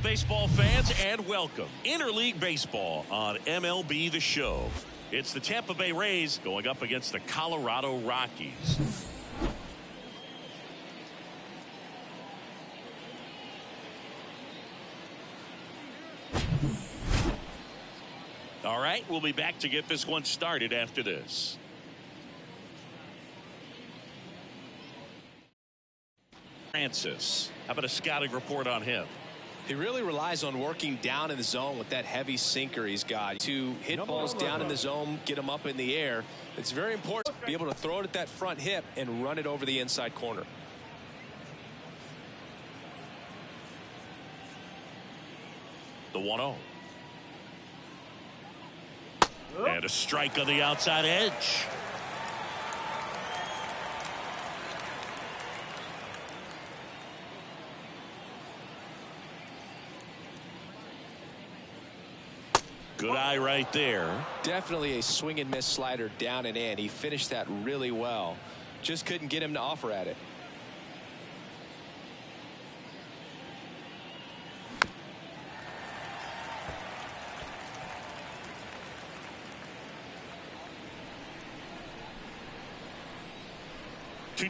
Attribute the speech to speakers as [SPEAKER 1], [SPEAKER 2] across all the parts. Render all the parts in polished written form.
[SPEAKER 1] baseball fans, and welcome. Interleague Baseball on MLB The Show. It's the Tampa Bay Rays going up against the Colorado Rockies. All right, we'll be back to get this one started after this. Francis, how about a scouting report on him?
[SPEAKER 2] He really relies on working down in the zone with that heavy sinker he's got to hit balls down in the zone, get them up in the air. It's very important to be able to throw it at that front hip and run it over the inside corner.
[SPEAKER 1] The 1-0. And a strike on the outside edge. Good eye right there.
[SPEAKER 2] Definitely a swing and miss slider down and in. He finished that really well. Just couldn't get him to offer at it.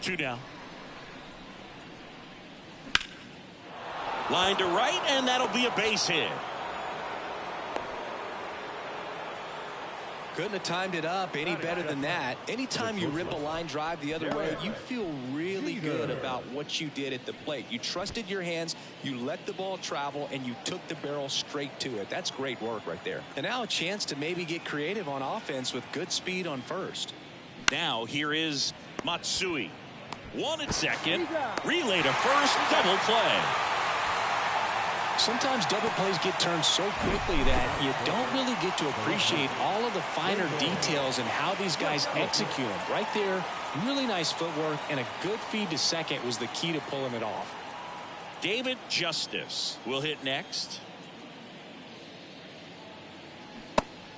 [SPEAKER 1] Two now. Line to right, and that'll be a base hit.
[SPEAKER 2] Couldn't have timed it up any better than that. Anytime you rip a line drive the other way, you feel really good about what you did at the plate. You trusted your hands, you let the ball travel, and you took the barrel straight to it. That's great work right there. And now a chance to maybe get creative on offense with good speed on first.
[SPEAKER 1] Now here is Matsui. 1 at second. Relay to first. Double play.
[SPEAKER 2] Sometimes double plays get turned so quickly that you don't really get to appreciate all of the finer details and how these guys execute them. Right there, really nice footwork, and a good feed to second was the key to pulling it off.
[SPEAKER 1] David Justice will hit next.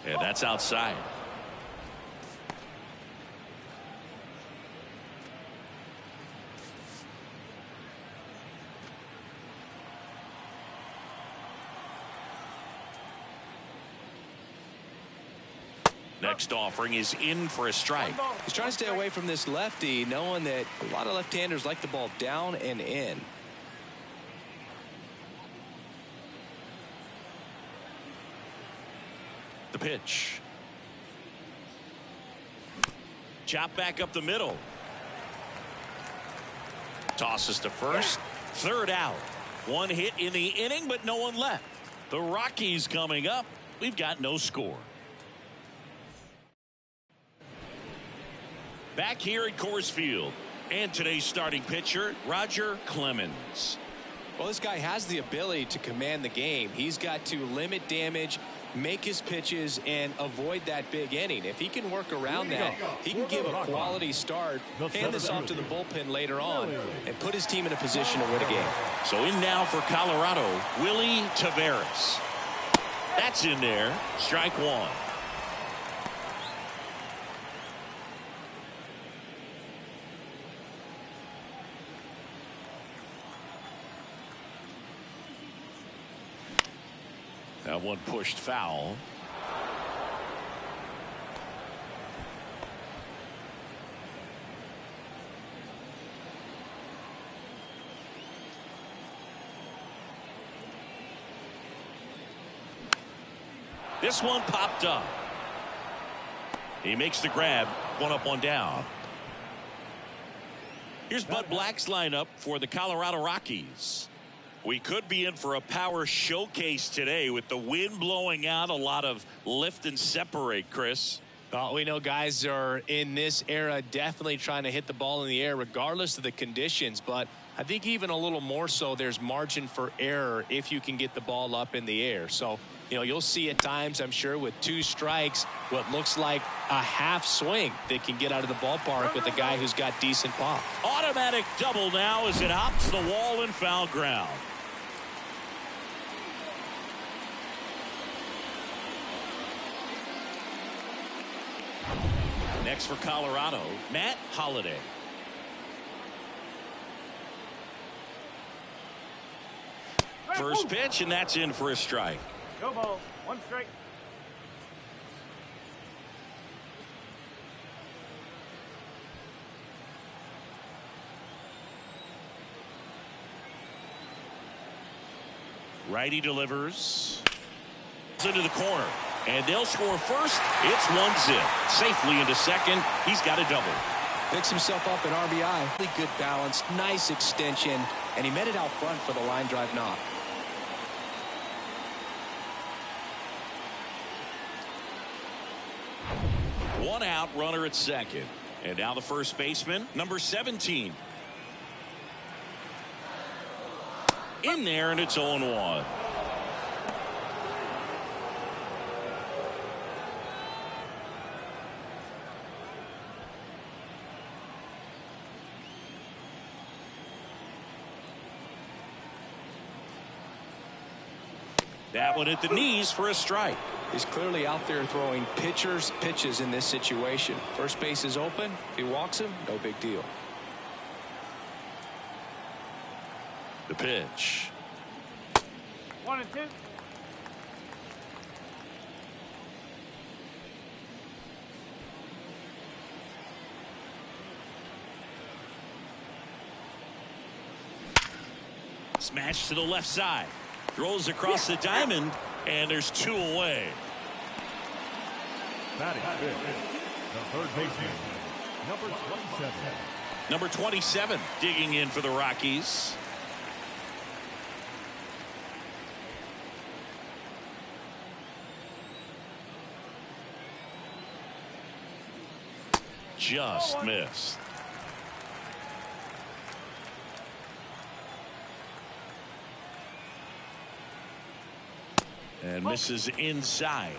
[SPEAKER 1] And that's outside. Next offering is in for a strike.
[SPEAKER 2] He's trying to stay away from this lefty, knowing that a lot of left-handers like the ball down and in.
[SPEAKER 1] The pitch. Chop back up the middle. Tosses to first. Third out. One hit in the inning, but no one left. The Rockies coming up. We've got no score. Back here at Coors Field, and today's starting pitcher, Roger Clemens.
[SPEAKER 2] Well, this guy has the ability to command the game. He's got to limit damage, make his pitches, and avoid that big inning. If he can work around that, he can give a quality start, hand this off to the bullpen later on, and put his team in a position to win a game.
[SPEAKER 1] So in now for Colorado, Willie Taveras. That's in there. Strike one. That one pushed foul. This one popped up. He makes the grab. One up, one down. Here's Bud Black's lineup for the Colorado Rockies. We could be in for a power showcase today with the wind blowing out, a lot of lift and separate, Chris.
[SPEAKER 2] Well, we know guys are in this era definitely trying to hit the ball in the air regardless of the conditions, but I think even a little more so there's margin for error if you can get the ball up in the air. So, you know, you'll see at times, I'm sure, with 2 strikes, what looks like a half swing that can get out of the ballpark with a guy who's got decent pop.
[SPEAKER 1] Automatic double now as it hops the wall and foul ground. Next for Colorado, Matt Holliday. First pitch, and that's in for a strike.
[SPEAKER 3] Go ball. 1 strike.
[SPEAKER 1] Righty delivers into the corner, and they'll score first. It's 1-zip. Safely into second. He's got a double.
[SPEAKER 2] Picks himself up an RBI. Really good balance, nice extension, and he met it out front for the line drive knock.
[SPEAKER 1] One out, runner at second. And now the first baseman, number 17. In there, and it's 0-1. That one at the knees for a strike.
[SPEAKER 2] He's clearly out there throwing pitches in this situation. First base is open. If he walks him, no big deal.
[SPEAKER 1] The pitch.
[SPEAKER 3] 1-2.
[SPEAKER 1] Smash to the left side. Throws across the diamond, and there's 2 away.
[SPEAKER 4] Batting fifth, the third baseman, number 27.
[SPEAKER 1] Number 27 digging in for the Rockies. Just missed. And misses inside.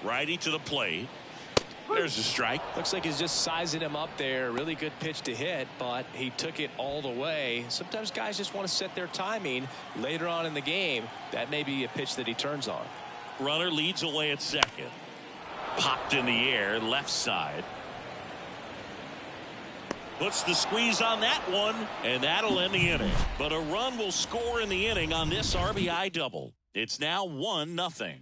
[SPEAKER 1] Righty to the plate. There's a strike.
[SPEAKER 2] Looks like he's just sizing him up there. Really good pitch to hit, but he took it all the way. Sometimes guys just want to set their timing later on in the game. That may be a pitch that he turns on.
[SPEAKER 1] Runner leads away at second. Popped in the air, left side. Puts the squeeze on that one, and that'll end the inning. But a run will score in the inning on this RBI double. It's now 1-0.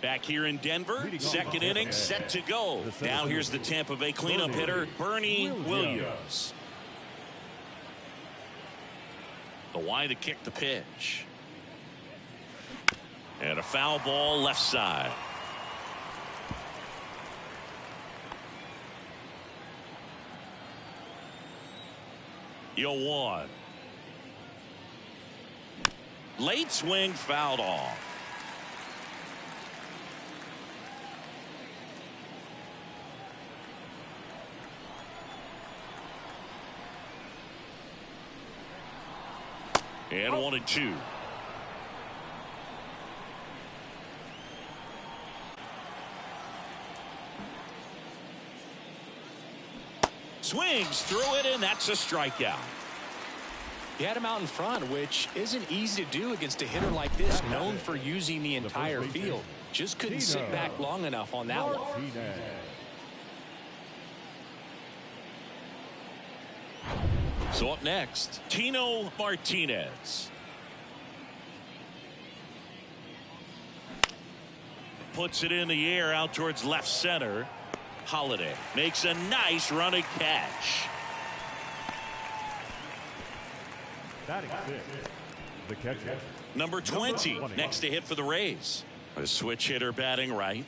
[SPEAKER 1] Back here in Denver, second inning set to go. Now here's the Tampa Bay cleanup hitter, Bernie Williams. The Y to kick the pitch. And a foul ball left side. Yo one. Late swing fouled off. And 1-2. Swings through it, and that's a strikeout.
[SPEAKER 2] He had him out in front, which isn't easy to do against a hitter like this, known for using the entire field. Just couldn't sit back long enough on that one.
[SPEAKER 1] So up next, Tino Martinez. Puts it in the air out towards left center. Holiday makes a nice running catch.
[SPEAKER 4] Batting sixth, the catcher.
[SPEAKER 1] Number 20 next to hit for the Rays. A switch hitter batting right.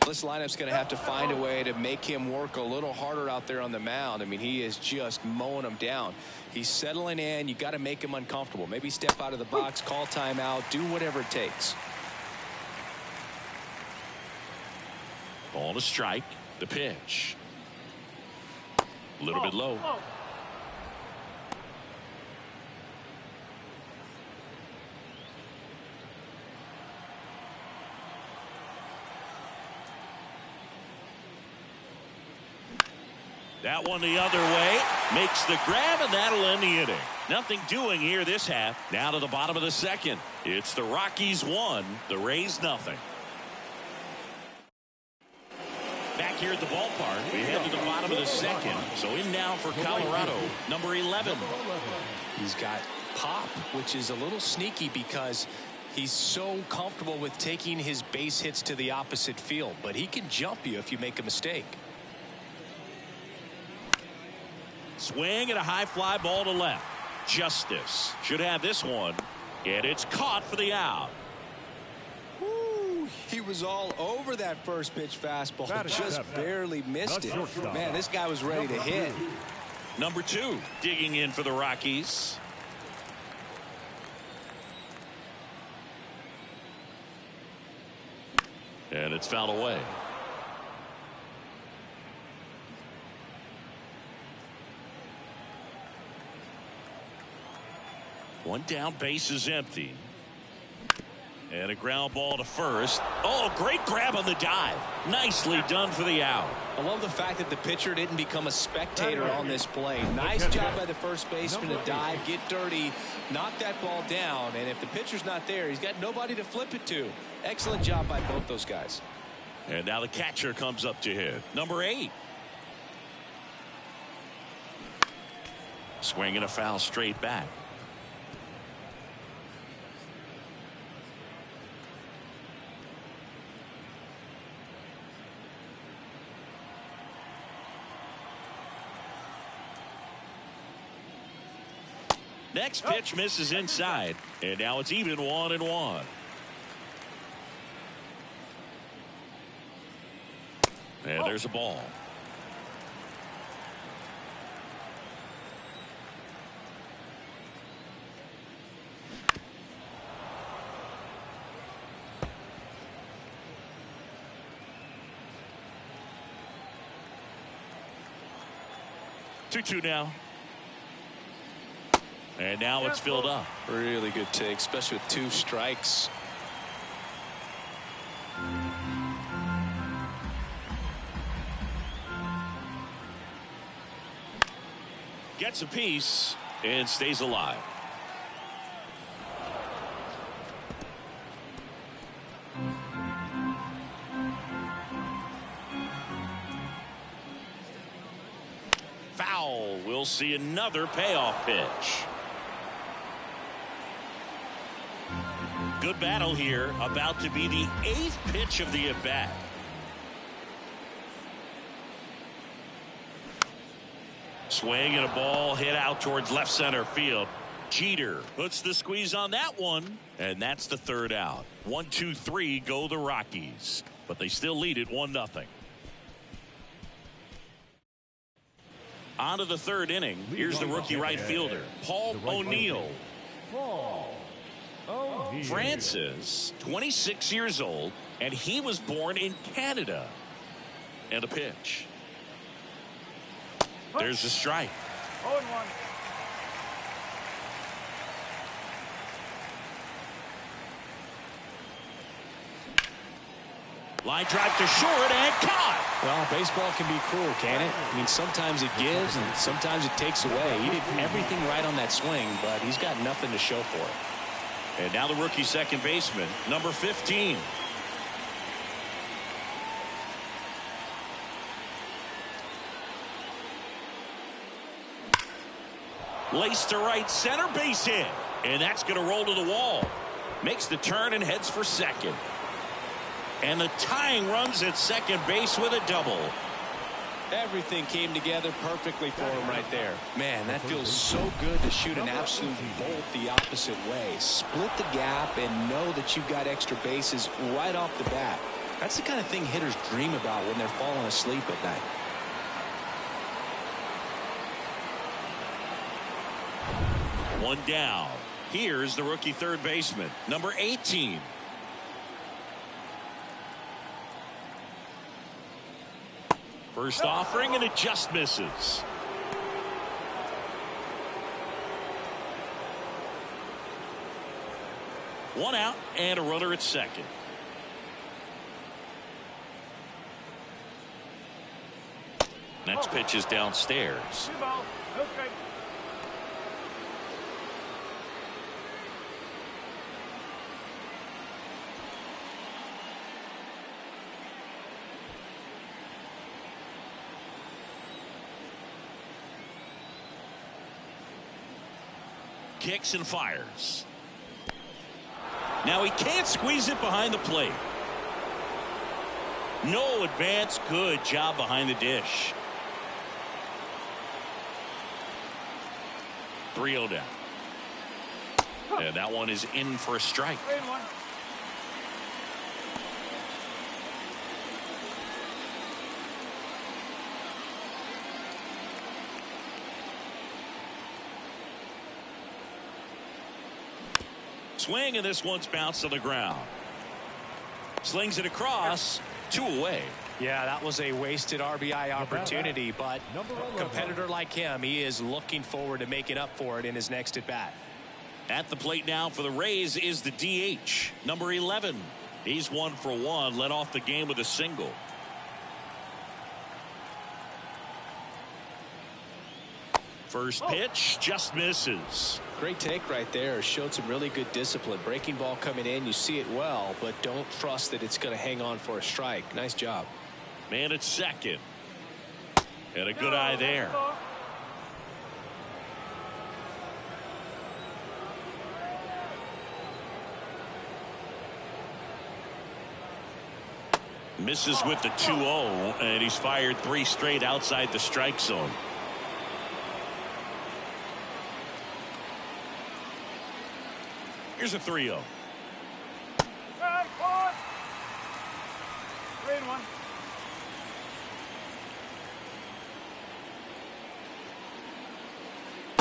[SPEAKER 2] This lineup's going to have to find a way to make him work a little harder out there on the mound. I mean, he is just mowing them down. He's settling in. You got to make him uncomfortable. Maybe step out of the box, call timeout, do whatever it takes.
[SPEAKER 1] Ball to strike. The pitch. A little bit low. That one the other way. Makes the grab, and that'll end the inning. Nothing doing here this half. Now to the bottom of the second. It's the Rockies 1, the Rays nothing. Back here at the ballpark, we head to the bottom of the second. So in now for Colorado, number 11.
[SPEAKER 2] He's got pop, which is a little sneaky because he's so comfortable with taking his base hits to the opposite field. But he can jump you if you make a mistake.
[SPEAKER 1] Swing and a high fly ball to left. Justice should have this one, and it's caught for the out.
[SPEAKER 2] Woo, he was all over that first pitch fastball, just barely missed it. Man, this guy was ready to hit.
[SPEAKER 1] Number 2 digging in for the Rockies. And it's fouled away. One down, base is empty. And a ground ball to first. Oh, great grab on the dive. Nicely done for the out.
[SPEAKER 2] I love the fact that the pitcher didn't become a spectator on this play. Nice job by the first baseman to dive, get dirty, knock that ball down. And if the pitcher's not there, he's got nobody to flip it to. Excellent job by both those guys.
[SPEAKER 1] And now the catcher comes up to hit. Number 8. Swinging a foul straight back. Next pitch misses inside, and now it's even 1-1. And there's a ball. Two now. And now it's filled up.
[SPEAKER 2] Really good take, especially with 2 strikes.
[SPEAKER 1] Gets a piece and stays alive. Foul. We'll see another payoff pitch. Good battle here, about to be the 8th pitch of the at-bat. Swing and a ball hit out towards left center field. Jeter puts the squeeze on that one, and that's the 3rd out. 1, 2, 3 go the Rockies, but they still lead it 1-0. On to the 3rd inning. Here's the rookie right fielder, Paul O'Neill. Francis, 26 years old, and he was born in Canada. And a pitch. There's a strike.
[SPEAKER 3] 0-1.
[SPEAKER 1] Line drive to short and caught.
[SPEAKER 2] Well, baseball can be cruel, can it? I mean, sometimes it gives and sometimes it takes away. He did everything right on that swing, but he's got nothing to show for it.
[SPEAKER 1] And now the rookie second baseman, number 15. Laced to right center, base hit. And that's going to roll to the wall. Makes the turn and heads for second. And the tying runs at second base with a double.
[SPEAKER 2] Everything came together perfectly for him right there. Man, that feels so good to shoot an absolute bolt the opposite way. Split the gap and know that you've got extra bases right off the bat. That's the kind of thing hitters dream about when they're falling asleep at night.
[SPEAKER 1] One down. Here's the rookie third baseman, number 18. First offering, and it just misses. One out and a runner at second. Next pitch is downstairs.
[SPEAKER 3] 2 balls, no strike.
[SPEAKER 1] Kicks and fires. Now he can't squeeze it behind the plate. No advance. Good job behind the dish. 3-0 down. And that one is in for a strike.
[SPEAKER 3] 3-1.
[SPEAKER 1] Swing, and this one's bounced to the ground. Slings it across. 2 away.
[SPEAKER 2] Yeah, that was a wasted RBI opportunity, but a competitor like him, he is looking forward to making up for it in his next at bat.
[SPEAKER 1] At the plate now for the Rays is the DH, number 11. He's 1 for 1, led off the game with a single. First pitch just misses.
[SPEAKER 2] Great take right there. Showed some really good discipline. Breaking ball coming in, you see it well, but don't trust that it's going to hang on for a strike. Nice job.
[SPEAKER 1] Man at second. And a good eye there. Misses with the 2-0, and he's fired 3 straight outside the strike zone. Here's a 3-0.
[SPEAKER 3] Strike, 4. 3-1.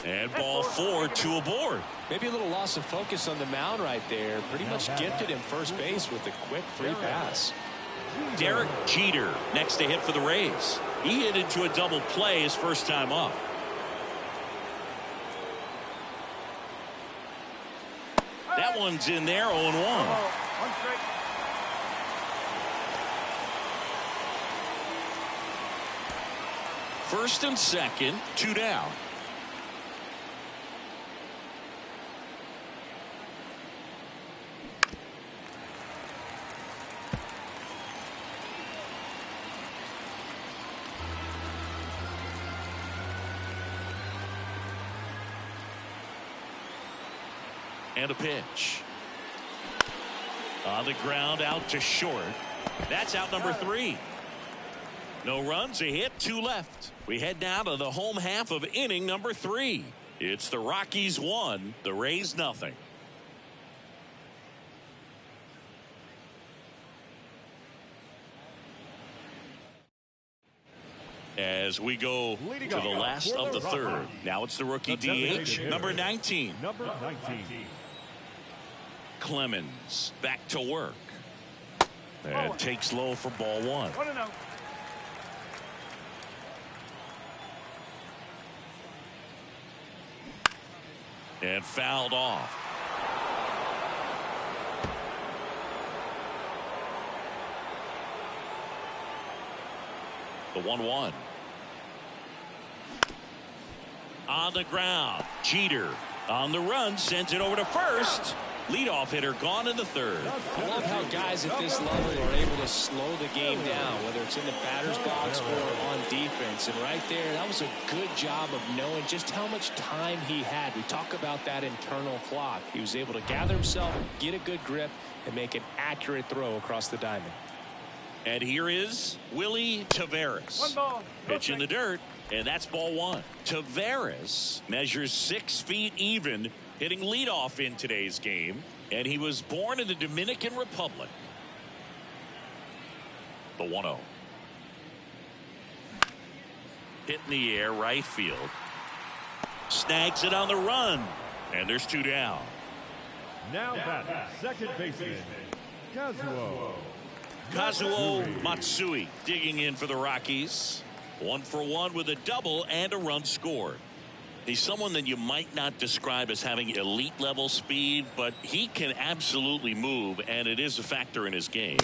[SPEAKER 1] And ball 4, 2 aboard.
[SPEAKER 2] Maybe a little loss of focus on the mound right there. Pretty much gifted him first base with a quick free pass.
[SPEAKER 1] Derek Jeter next to hit for the Rays. He hit into a double play his first time up. That one's in there, 0-1.
[SPEAKER 3] 1 strike.
[SPEAKER 1] First and second, 2 down. And a pitch. On the ground, out to short. That's out number 3. No runs, a hit, 2 left. We head now to the home half of inning number 3. It's the Rockies 1, the Rays nothing. As we go to the last of the third. Now it's the rookie DH, number 19.
[SPEAKER 4] Number 19.
[SPEAKER 1] Clemens back to work. And takes low for ball 1.
[SPEAKER 3] 1-0.
[SPEAKER 1] And fouled off. The 1-1. On the ground. Jeter on the run, sends it over to first. Leadoff hitter gone in the third.
[SPEAKER 2] I love how guys at this level are able to slow the game down, whether it's in the batter's box or on defense. And right there, that was a good job of knowing just how much time he had. We talk about that internal clock. He was able to gather himself, get a good grip, and make an accurate throw across the diamond.
[SPEAKER 1] And here is Willie Taveras.
[SPEAKER 3] 1 ball.
[SPEAKER 1] Pitch in the dirt, and that's ball 1. Taveras measures 6 feet even, hitting leadoff in today's game, and he was born in the Dominican Republic. The 1-0. Hit in the air, right field. Snags it on the run, and there's 2 down.
[SPEAKER 4] Now back, second baseman,
[SPEAKER 1] Kazuo Matsui digging in for the Rockies. 1 for 1 with a double and a run scored. He's someone that you might not describe as having elite level speed, but he can absolutely move, and it is a factor in his game.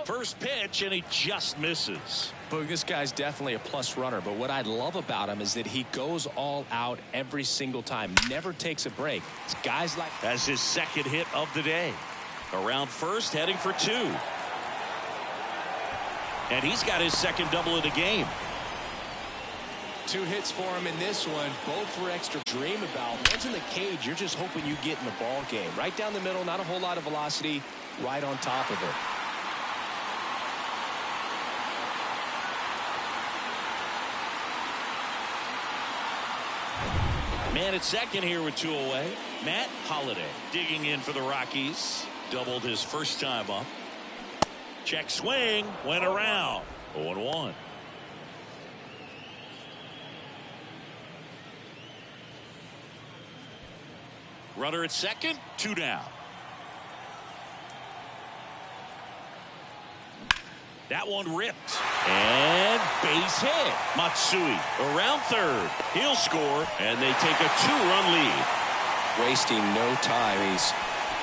[SPEAKER 1] First pitch, and he just misses.
[SPEAKER 2] Boog, this guy's definitely a plus runner, but what I love about him is that he goes all out every single time, never takes a break. It's guys like...
[SPEAKER 1] That's his second hit of the day. Around first, heading for two. And he's got his second double of the game.
[SPEAKER 2] 2 hits for him in this one, both for extra dream about. One's in the cage, you're just hoping you get in the ball game. Right down the middle, not a whole lot of velocity, right on top of it.
[SPEAKER 1] Man at second here with 2 away. Matt Holliday digging in for the Rockies. Doubled his first time up. Check swing. Went around. 0-1. Runner at second. 2 down. That one ripped. And base hit. Matsui around third. He'll score, and they take a 2-run lead.
[SPEAKER 2] Wasting no time. He's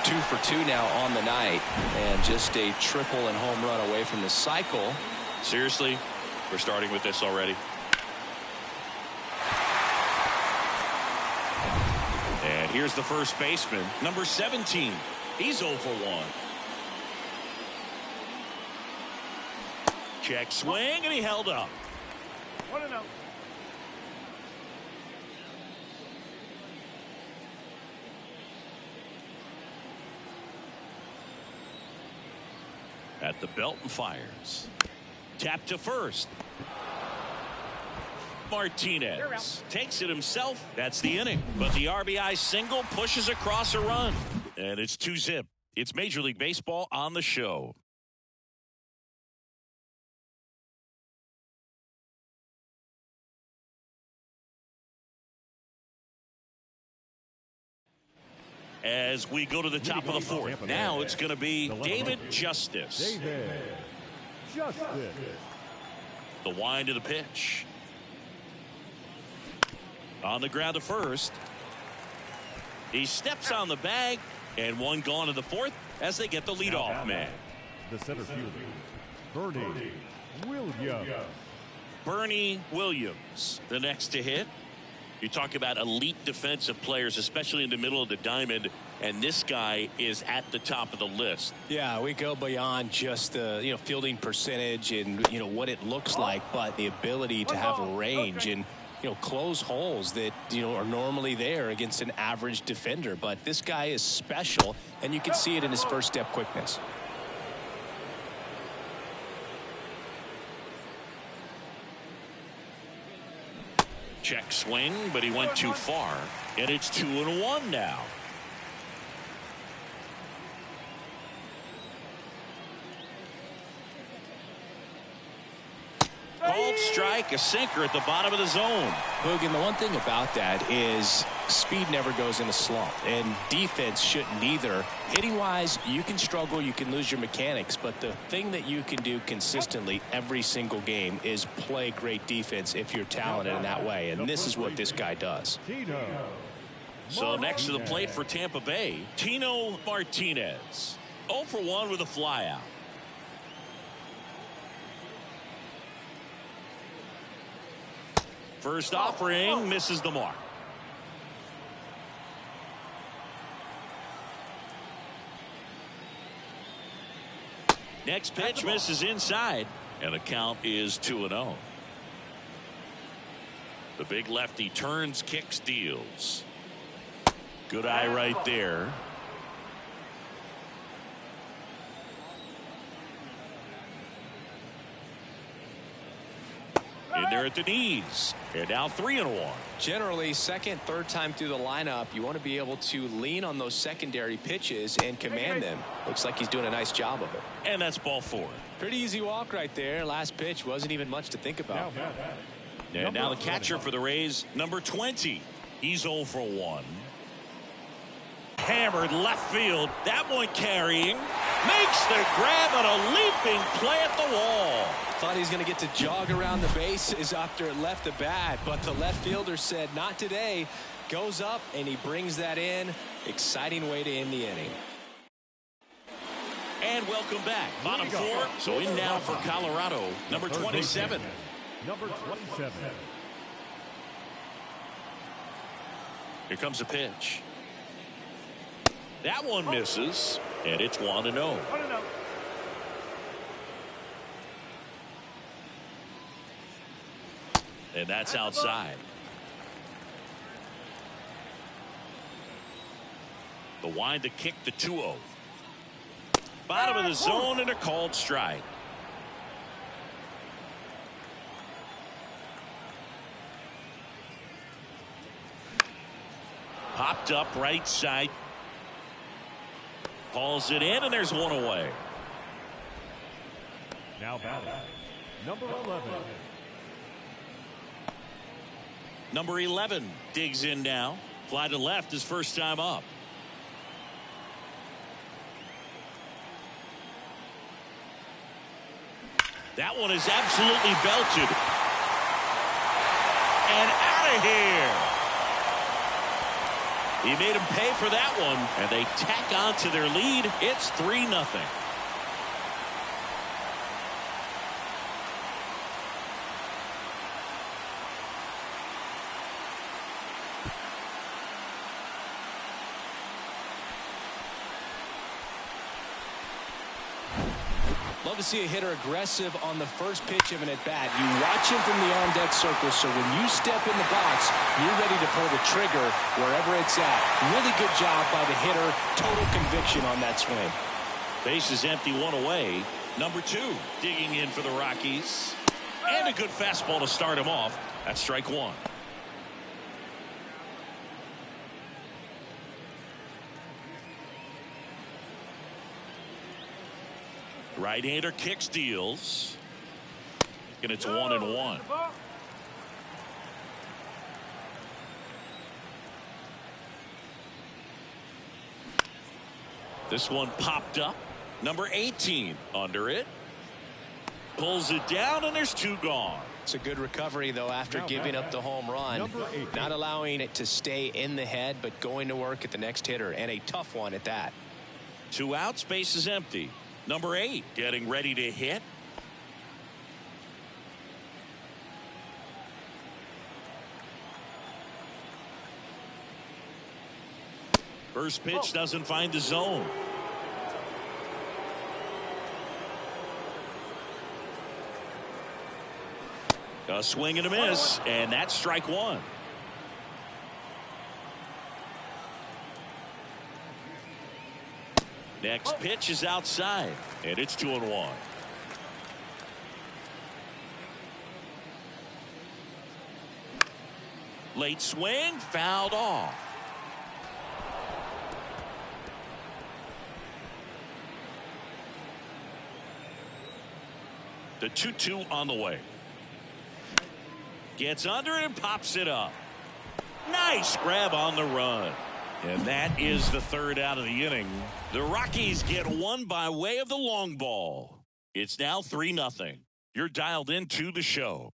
[SPEAKER 2] 2 for 2 now on the night, and just a triple and home run away from the cycle.
[SPEAKER 1] Seriously, we're starting with this already. And here's the first baseman, number 17. He's 0 for 1. Check swing, and he held up.
[SPEAKER 3] 1-0.
[SPEAKER 1] At the belt and fires. Tap to first. Martinez takes it himself. That's the inning. But the RBI single pushes across a run. And it's 2-zip. It's Major League Baseball on the show. As we go to the top of the fourth. Now it's going to be David Justice.
[SPEAKER 4] David Justice.
[SPEAKER 1] The wind of the pitch. On the ground to first. He steps on the bag, and one gone in the fourth as they get the leadoff man.
[SPEAKER 4] The center fielder, Bernie Williams.
[SPEAKER 1] Bernie Williams, the next to hit. You talk about elite defensive players, especially in the middle of the diamond, and this guy is at the top of the list.
[SPEAKER 2] Yeah, we go beyond just the fielding percentage and what it looks like, but the ability to have a range and close holes that are normally there against an average defender. But this guy is special, and you can see it in his first step quickness.
[SPEAKER 1] Check swing, but he went too far, and it's 2-1 now. Called strike, a sinker at the bottom of the zone.
[SPEAKER 2] Hogan, the one thing about that is speed never goes in a slump, and defense shouldn't either. Hitting wise, you can struggle, you can lose your mechanics, but the thing that you can do consistently every single game is play great defense if you're talented in that way, and this is what this guy does.
[SPEAKER 1] So next to the plate for Tampa Bay, Tino Martinez. 0 for 1 with a flyout. First offering misses the mark. Next pitch misses inside, and the count is 2-0. The big lefty turns, kicks, deals. Good eye right there. In there at the knees. They're now 3-1.
[SPEAKER 2] Generally, second, third time through the lineup, you want to be able to lean on those secondary pitches and command them. Looks like he's doing a nice job of it.
[SPEAKER 1] And that's ball 4.
[SPEAKER 2] Pretty easy walk right there. Last pitch wasn't even much to think about.
[SPEAKER 1] And now the catcher for the Rays, number 20. He's 0 for 1. Hammered left field. That one carrying. Makes the grab and a leaping play at the wall.
[SPEAKER 2] Thought he was going to get to jog around the bases after it left the bat, but the left fielder said not today. Goes up and he brings that in. Exciting way to end the inning.
[SPEAKER 1] And welcome back. Bottom four. So in now for Colorado, number 27.
[SPEAKER 4] Number 27.
[SPEAKER 1] Here comes a pitch. That one misses, and it's 1-0.
[SPEAKER 3] 1-0.
[SPEAKER 1] And that's outside. The wind to kick the 2-0. Bottom of the zone and a called strike. Popped up right side. Hauls it in, and there's one away.
[SPEAKER 4] Now batting. Number 11.
[SPEAKER 1] Number 11 digs in now. Fly to left his first time up. That one is absolutely belted. And out of here. He made him pay for that one, and they tack on to their lead. It's 3-0.
[SPEAKER 2] Love to see a hitter aggressive on the first pitch of an at-bat. You watch him from the on-deck circle, so when you step in the box, you're ready to pull the trigger wherever it's at. Really good job by the hitter. Total conviction on that swing.
[SPEAKER 1] Base is empty, one away. Number 2 digging in for the Rockies. And a good fastball to start him off. That's strike 1. Right-hander kicks, deals. And it's 1-1. This one popped up. Number 18 under it. Pulls it down, and there's 2 gone.
[SPEAKER 2] It's a good recovery, though, after giving up the home run. Not allowing it to stay in the head, but going to work at the next hitter, and a tough one at that.
[SPEAKER 1] 2 outs, base is empty. Number 8 getting ready to hit. First pitch doesn't find the zone. A swing and a miss, and that's strike 1. Next pitch is outside, and it's 2-1. Late swing, fouled off. The 2-2 on the way. Gets under it and pops it up. Nice grab on the run. And that is the 3rd out of the inning. The Rockies get one by way of the long ball. It's now 3-0. You're dialed into the show.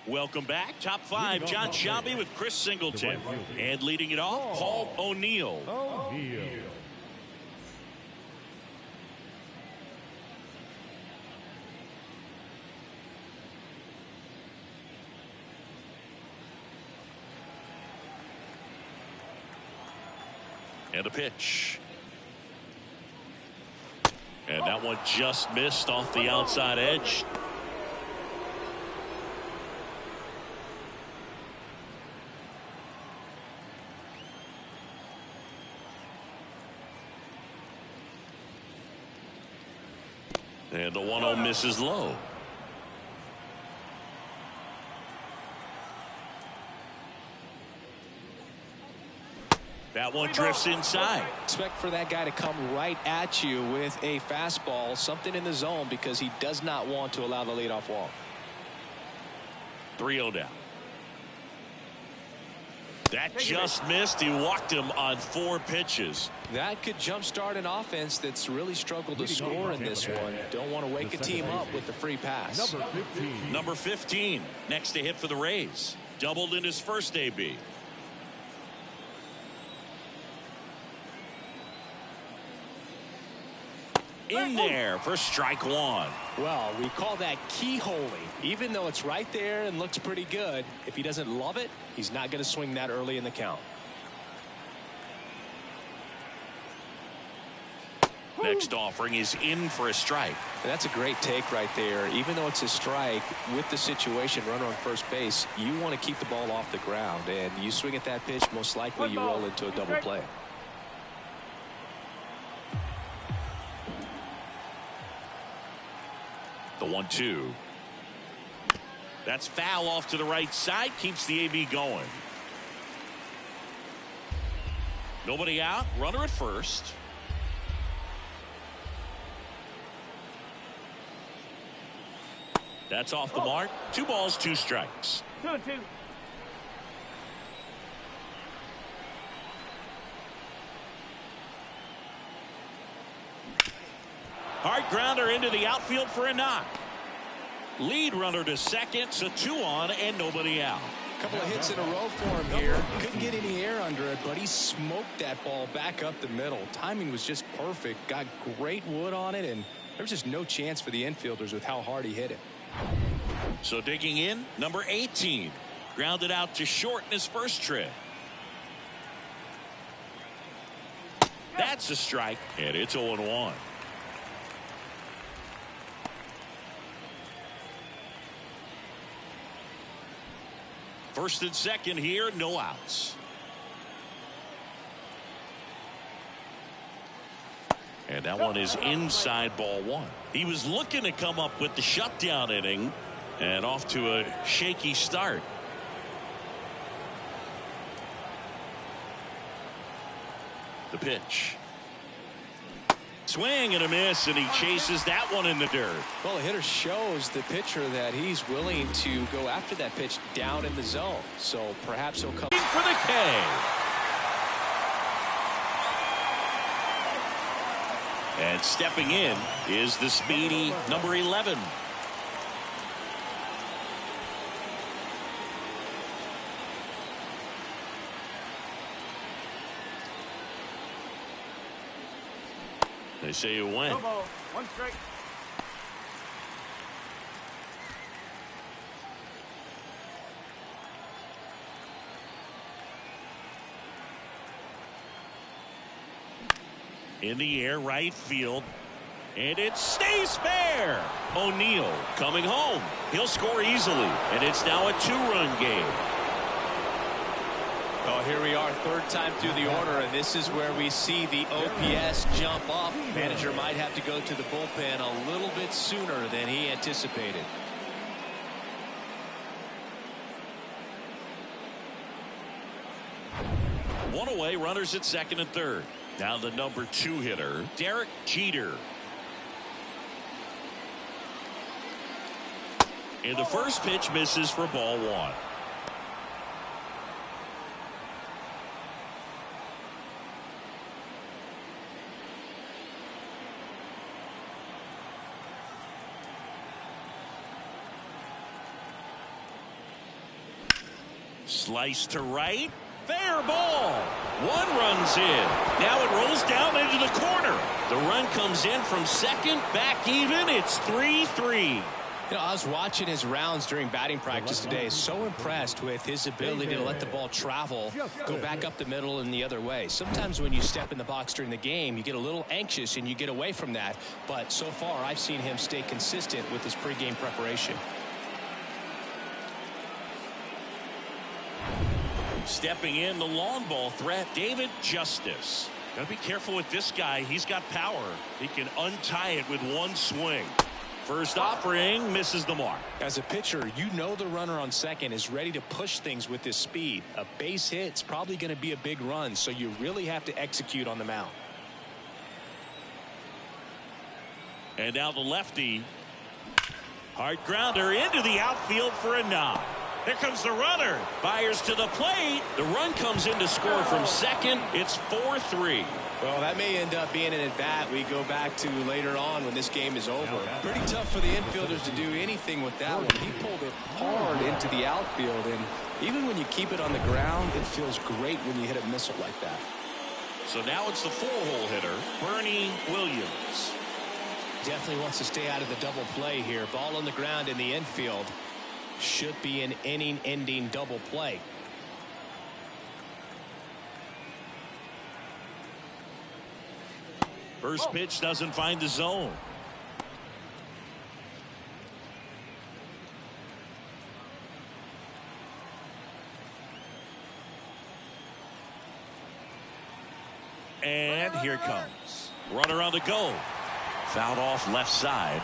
[SPEAKER 1] Welcome back. Top 5, John Shelby with Chris Singleton. And leading it off, Paul O'Neill. And a pitch. And that one just missed off the outside edge. And the 1-0 misses low. That one drifts inside.
[SPEAKER 2] Expect for that guy to come right at you with a fastball, something in the zone, because he does not want to allow the leadoff walk.
[SPEAKER 1] 3-0 down. That just missed. He walked him on 4 pitches.
[SPEAKER 2] That could jumpstart an offense that's really struggled to score in this one. Don't want to wake a team up with the free pass.
[SPEAKER 1] Number 15, next to hit for the Rays. Doubled in his first AB. In there for strike 1.
[SPEAKER 2] Well, we call that keyholing. Even though it's right there and looks pretty good, if he doesn't love it, he's not going to swing that early in the count.
[SPEAKER 1] Next offering is in for a strike.
[SPEAKER 2] And that's a great take right there. Even though it's a strike, with the situation, runner on first base, you want to keep the ball off the ground. And you swing at that pitch, most likely you roll into a double play.
[SPEAKER 1] The 1-2. That's foul off to the right side. Keeps the AB going. Nobody out. Runner at first. That's off the mark. 2 balls, 2 strikes.
[SPEAKER 3] 2-2.
[SPEAKER 1] Hard grounder into the outfield for a knock. Lead runner to second, so 2 on and nobody out.
[SPEAKER 2] A couple of hits in a row for him here. Couldn't get any air under it, but he smoked that ball back up the middle. Timing was just perfect. Got great wood on it, and there was just no chance for the infielders with how hard he hit it.
[SPEAKER 1] So digging in, number 18. Grounded out to short in his first trip. That's a strike, and it's 0-1. First and second here, no outs. And that one is inside ball 1. He was looking to come up with the shutdown inning and off to a shaky start. The pitch. Swing and a miss, and he chases that one in the dirt.
[SPEAKER 2] Well, the hitter shows the pitcher that he's willing to go after that pitch down in the zone. So perhaps he'll come
[SPEAKER 1] for the K. And stepping in is the speedy number 11. They say you win.
[SPEAKER 3] 1 strike.
[SPEAKER 1] In the air, right field. And it stays fair. O'Neill coming home. He'll score easily. And it's now a 2-run game.
[SPEAKER 2] Oh, here we are, 3rd time through the order, and this is where we see the OPS jump up. Manager might have to go to the bullpen a little bit sooner than he anticipated.
[SPEAKER 1] One away, runners at second and third. Now the number 2 hitter, Derek Jeter. And the first pitch misses for ball 1. Slice to right. Fair ball. 1 runs in. Now it rolls down into the corner. The run comes in from second. Back even. It's 3-3.
[SPEAKER 2] You know, I was watching his rounds during batting practice today. So impressed with his ability to let the ball travel, go back up the middle and the other way. Sometimes when you step in the box during the game, you get a little anxious and you get away from that. But so far, I've seen him stay consistent with his pregame preparation.
[SPEAKER 1] Stepping in, the long ball threat, David Justice. Got to be careful with this guy. He's got power. He can untie it with 1 swing. First offering misses the mark.
[SPEAKER 2] As a pitcher, you know the runner on second is ready to push things with his speed. A base hit's probably going to be a big run, so you really have to execute on the mound.
[SPEAKER 1] And now the lefty. Hard grounder into the outfield for a knock. Here comes the runner. Fires to the plate. The run comes in to score from second. It's 4-3.
[SPEAKER 2] Well, that may end up being an at-bat we go back to later on when this game is over.
[SPEAKER 5] Pretty tough for the infielders to do anything with that one. He pulled it hard into the outfield, and even when you keep it on the ground, it feels great when you hit a missile like that.
[SPEAKER 1] So now it's the 4-hole hitter, Bernie Williams.
[SPEAKER 2] Definitely wants to stay out of the double play here. Ball on the ground in the infield. Should be an inning-ending double play.
[SPEAKER 1] First pitch doesn't find the zone. And here it comes. Runner on the go. Fouled off left side.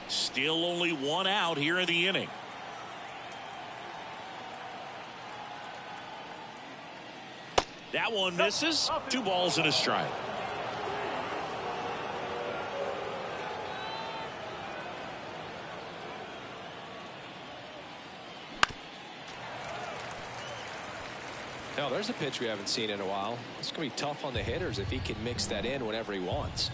[SPEAKER 1] Still only one out here in the inning. That one misses. 2 balls and a strike.
[SPEAKER 2] Now there's a pitch we haven't seen in a while. It's going to be tough on the hitters if he can mix that in whenever he wants.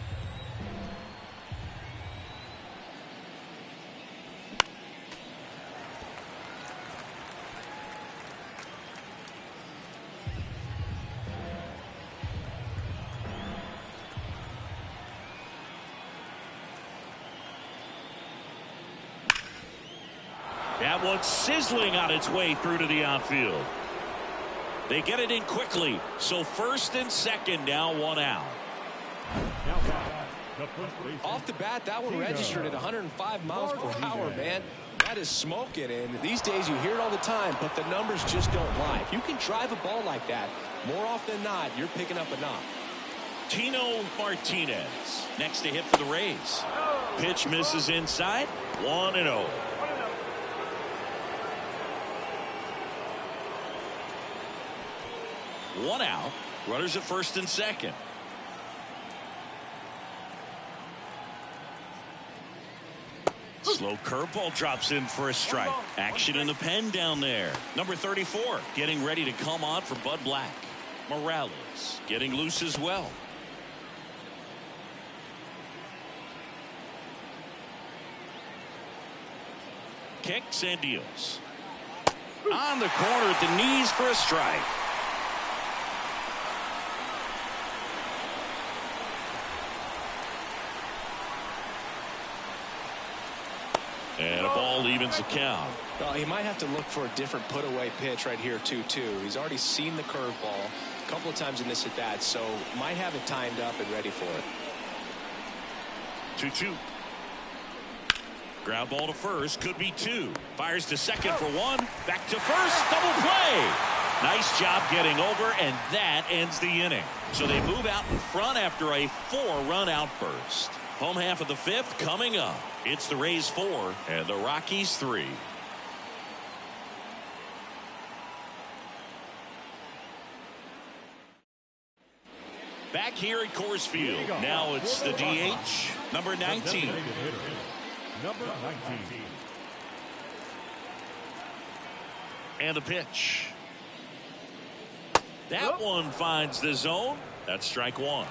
[SPEAKER 1] That one's sizzling on its way through to the outfield. They get it in quickly. So first and second, now 1 out.
[SPEAKER 5] Off the bat, that one registered at 105 miles per hour, man. That is smoking, and these days you hear it all the time, but the numbers just don't lie. If you can drive a ball like that, more often than not, you're picking up a knock.
[SPEAKER 1] Tino Martinez next to hit for the Rays. Pitch misses inside. 1-0. One out. Runners at first and second. Slow curveball drops in for a strike. Action in the pen down there. Number 34 getting ready to come on for Bud Black. Morales getting loose as well. Kicks and deals. On the corner at the knees for a strike. And a ball evens the count.
[SPEAKER 2] Well, he might have to look for a different put-away pitch right here, 2-2. He's already seen the curveball a couple of times in this at-bat, so might have it timed up and ready for it.
[SPEAKER 1] 2-2. Ground ball to first. Could be 2. Fires to second for 1. Back to first. Double play. Nice job getting over, and that ends the inning. So they move out in front after a 4-run outburst. Home half of the 5th coming up. It's the Rays 4 and the Rockies 3. Back here at Coors Field. Now it's the DH, number 19.
[SPEAKER 4] Number 19.
[SPEAKER 1] And the pitch. That one finds the zone. That's strike 1.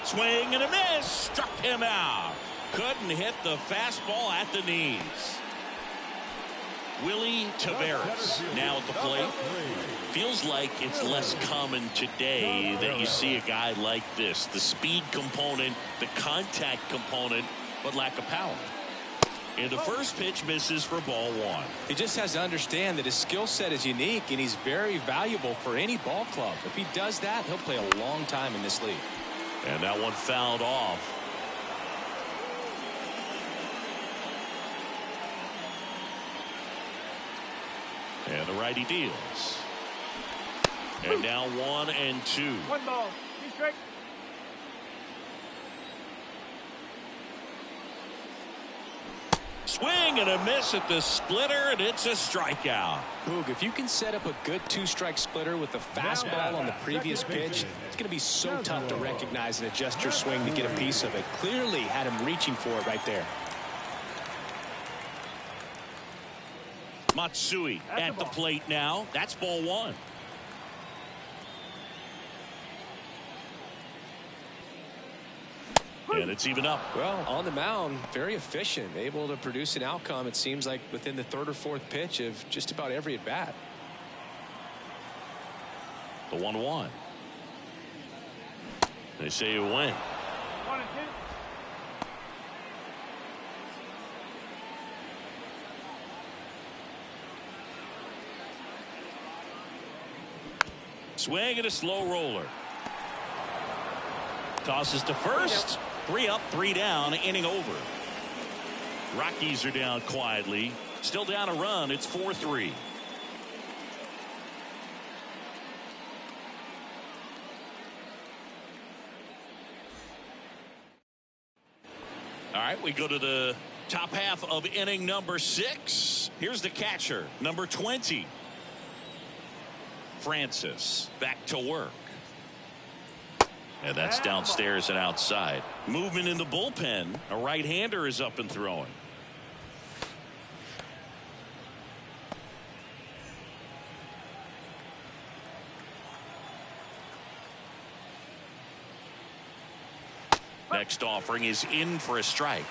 [SPEAKER 1] Swing and a miss. Struck him out. Couldn't hit the fastball at the knees. Willie Taveras now at the plate. Feels like it's less common today that you see a guy like this. The speed component, the contact component, but lack of power. And the first pitch misses for ball 1.
[SPEAKER 2] He just has to understand that his skill set is unique, and he's very valuable for any ball club. If he does that, he'll play a long time in this league.
[SPEAKER 1] And that one fouled off. And the righty deals. And now 1-2.
[SPEAKER 3] 1 ball. 2 strikes.
[SPEAKER 1] Swing and a miss at the splitter, and it's a strikeout.
[SPEAKER 5] Boog, if you can set up a good two-strike splitter with the fastball on the previous pitch, it's going to be so tough to recognize and adjust your swing to get a piece of it. Clearly had him reaching for it right there.
[SPEAKER 1] Matsui at the plate now. That's ball one. And it's even up.
[SPEAKER 5] Well, on the mound, very efficient, able to produce an outcome, it seems like, within the third or fourth pitch of just about every at-bat.
[SPEAKER 1] The 1-1. They say you win.
[SPEAKER 3] 1 and 2.
[SPEAKER 1] Swing and a slow roller. Tosses to first. 3 up, 3 down, inning over. Rockies are down quietly. Still down a run. It's 4-3. All right, we go to the top half of inning number 6. Here's the catcher, number 20. Francis back to work. And that's downstairs and outside. Movement in the bullpen. A right-hander is up and throwing. Next offering is in for a strike.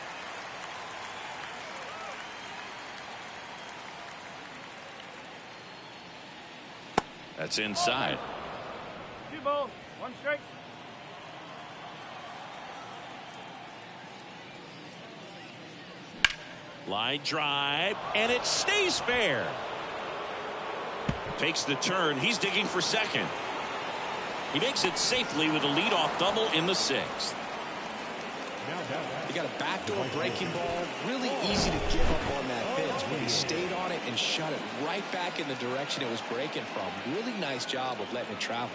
[SPEAKER 1] That's inside.
[SPEAKER 3] 2 balls, 1 strike.
[SPEAKER 1] Line drive, and it stays fair. Takes the turn. He's digging for second. He makes it safely with a leadoff double in the 6th.
[SPEAKER 5] He got a backdoor breaking ball. Really easy to give up on that pitch, but he stayed on it and shot it right back in the direction it was breaking from. Really nice job of letting it travel.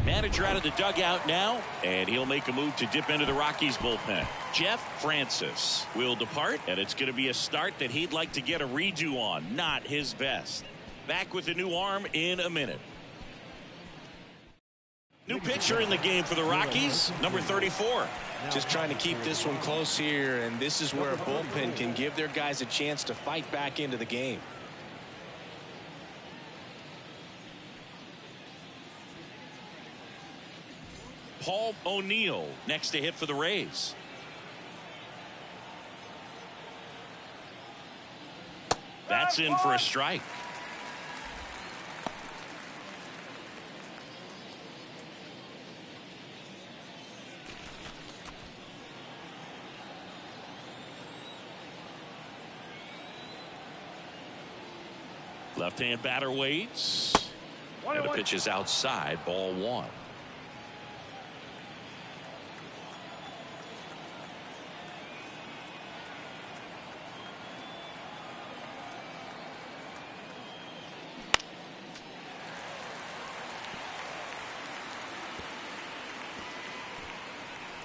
[SPEAKER 1] Manager out of the dugout now, and he'll make a move to dip into the Rockies bullpen. Jeff Francis will depart, and it's going to be a start that he'd like to get a redo on. Not his best. Back with the new arm in a minute. New pitcher in the game for the Rockies, number 34.
[SPEAKER 5] Just trying to keep this one close here, and this is where a bullpen can give their guys a chance to fight back into the game.
[SPEAKER 1] Paul O'Neill next to hit for the Rays. That's in for a strike. Left-hand batter waits. And the pitch is outside, ball 1.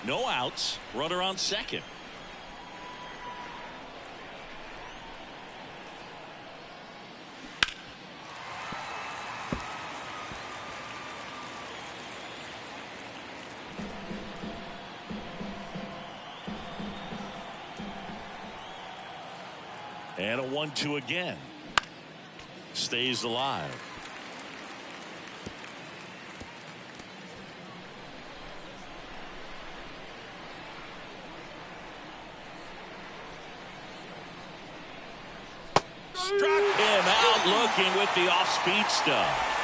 [SPEAKER 1] No outs, runner on second. And a 1-2 again. Stays alive. Struck him out looking with the off-speed stuff.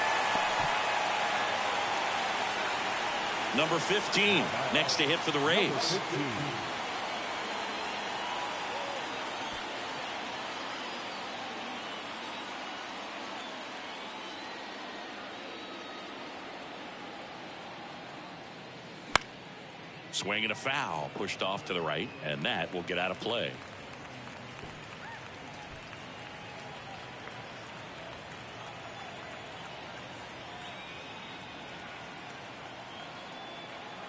[SPEAKER 1] Number 15 next to hit for the Rays. Swing and a foul, pushed off to the right, and that will get out of play.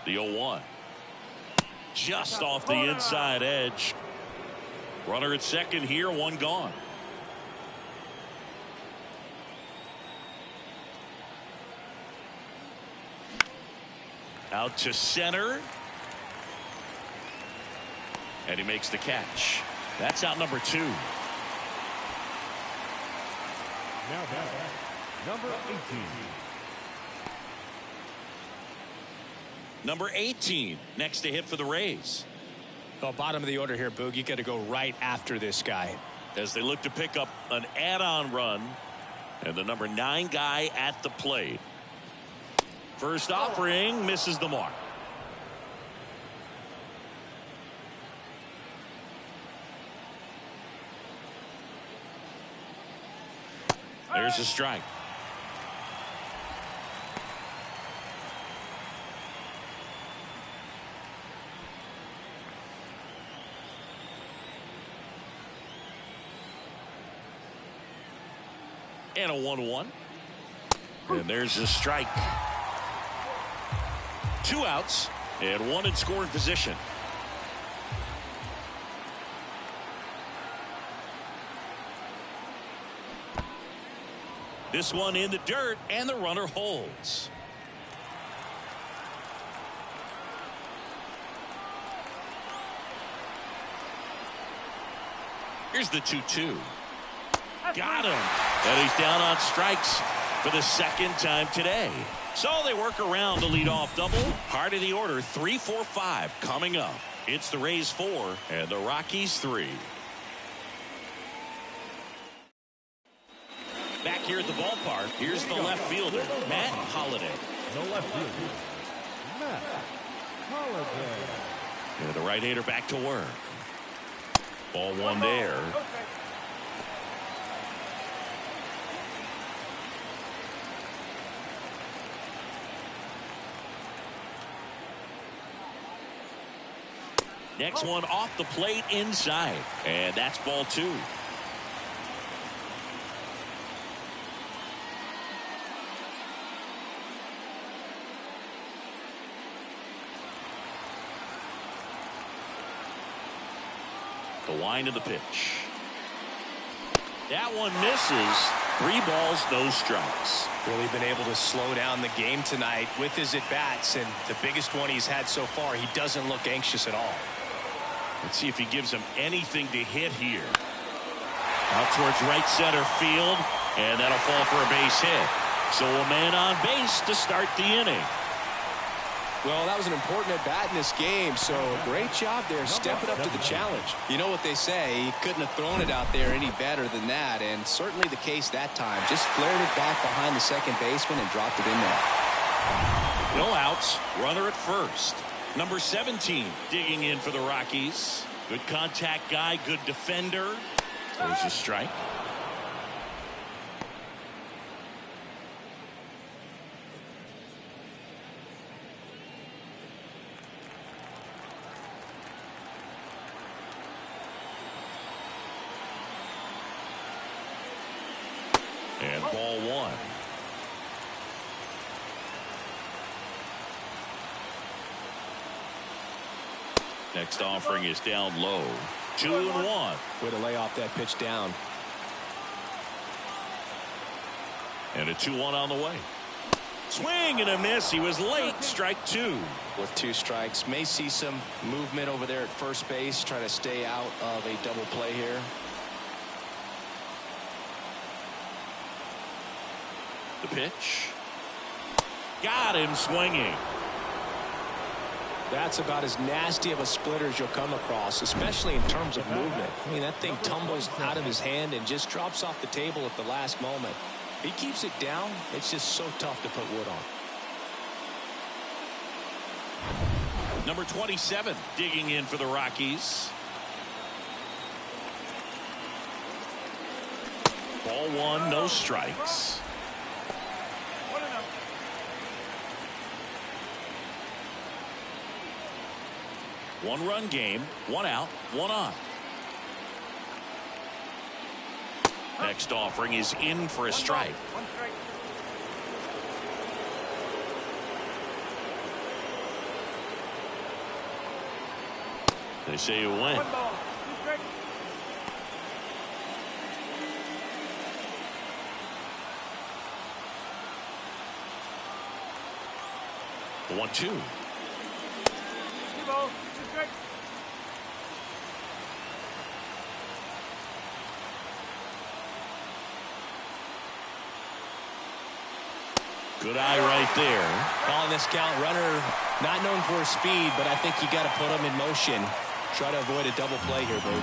[SPEAKER 1] The 0-1. just off the inside edge. Runner at second here, one gone. Out to center. And he makes the catch. That's out number 2.
[SPEAKER 4] Now back, number 18.
[SPEAKER 1] Number 18 next to hit for the Rays.
[SPEAKER 2] Well, bottom of the order here, Boog. You got to go right after this guy.
[SPEAKER 1] As they look to pick up an add-on run. And the number 9 guy at the plate. First offering misses the mark. There's a strike. And a 1-1. And there's a strike. 2 outs and 1 in scoring position. This one in the dirt, and the runner holds. Here's the 2-2. Got him. And he's down on strikes for the second time today. So they work around the leadoff double. Heart of the order, 3, 4, 5 coming up. It's the Rays 4 and the Rockies 3. Back here at the ballpark, here's the left fielder, Matt Holliday.
[SPEAKER 4] The left fielder, Matt Holliday.
[SPEAKER 1] And the right-hander back to work. Ball 1 there. Next one off the plate inside. And that's ball 2. The wind of the pitch. That one misses. 3 balls, no strikes.
[SPEAKER 2] Really been able to slow down the game tonight with his at-bats, and the biggest one he's had so far, he doesn't look anxious at all.
[SPEAKER 1] Let's see if he gives him anything to hit here. Out towards right center field, and that'll fall for a base hit. So a man on base to start the inning.
[SPEAKER 5] Well, that was an important at-bat in this game, so great job there stepping up to the challenge. You know what they say, he couldn't have thrown it out there any better than that, and certainly the case that time. Just flared it back behind the second baseman and dropped it in there.
[SPEAKER 1] No outs, runner at first. Number 17 digging in for the Rockies. Good contact guy, good defender. There's a strike. And ball 1. Next offering is down low. 2-1.
[SPEAKER 5] Way to lay off that pitch down.
[SPEAKER 1] And a 2-1 on the way. Swing and a miss. He was late. Strike 2.
[SPEAKER 5] With 2 strikes. May see some movement over there at first base. Try to stay out of a double play here.
[SPEAKER 1] The pitch. Got him swinging.
[SPEAKER 5] That's about as nasty of a splitter as you'll come across, especially in terms of movement. I mean, that thing tumbles out of his hand and just drops off the table at the last moment. If he keeps it down, it's just so tough to put wood on.
[SPEAKER 1] Number 27 digging in for the Rockies. Ball 1, no strikes. 1-run game, 1 out, 1 on. Next offering is in for a strike.
[SPEAKER 3] 1 strike.
[SPEAKER 1] They say you win.
[SPEAKER 3] 1 ball, 2 strikes.
[SPEAKER 1] The 1-2.
[SPEAKER 3] 2 balls, 2 strikes.
[SPEAKER 1] Good eye right there.
[SPEAKER 5] Calling this count. Runner not known for his speed, but I think you got to put him in motion. Try to avoid a double play here, Boo.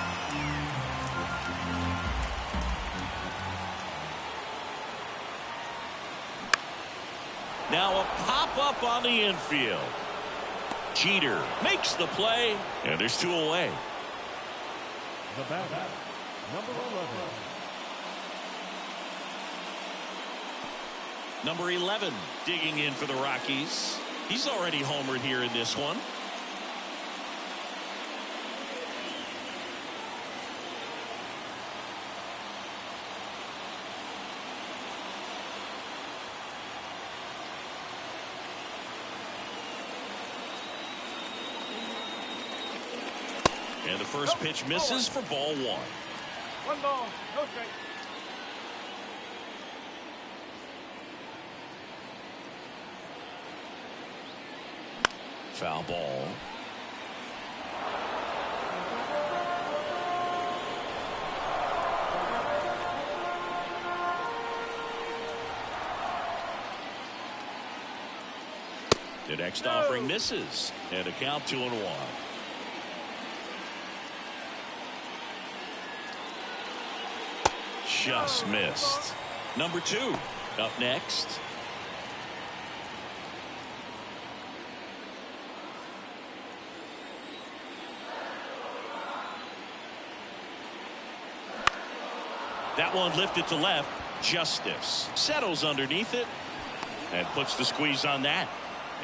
[SPEAKER 1] Now a pop-up on the infield. Jeter makes the play, and there's 2 away.
[SPEAKER 4] The batter, number 11.
[SPEAKER 1] Number 11 digging in for the Rockies. He's already homered here in this one. And the first pitch misses for ball 1.
[SPEAKER 3] 1 ball, no strikes.
[SPEAKER 1] Foul ball. The next offering misses, and a count 2-1. Just missed. Number 2 up next. That one lifted to left. Justice settles underneath it and puts the squeeze on that.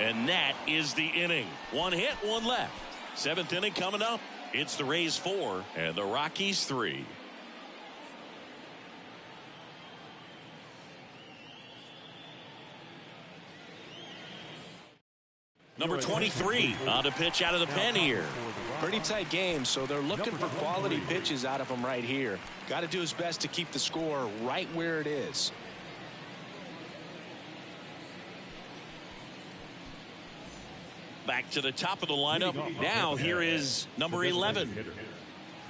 [SPEAKER 1] And that is the inning. 1 hit, 1 left. 7th inning coming up. It's the Rays 4 and the Rockies 3. Number 23 on to pitch out of the pen here.
[SPEAKER 5] Pretty tight game, so they're looking for quality pitches out of him right here. Got to do his best to keep the score right where it is.
[SPEAKER 1] Back to the top of the lineup. Now here is number 11.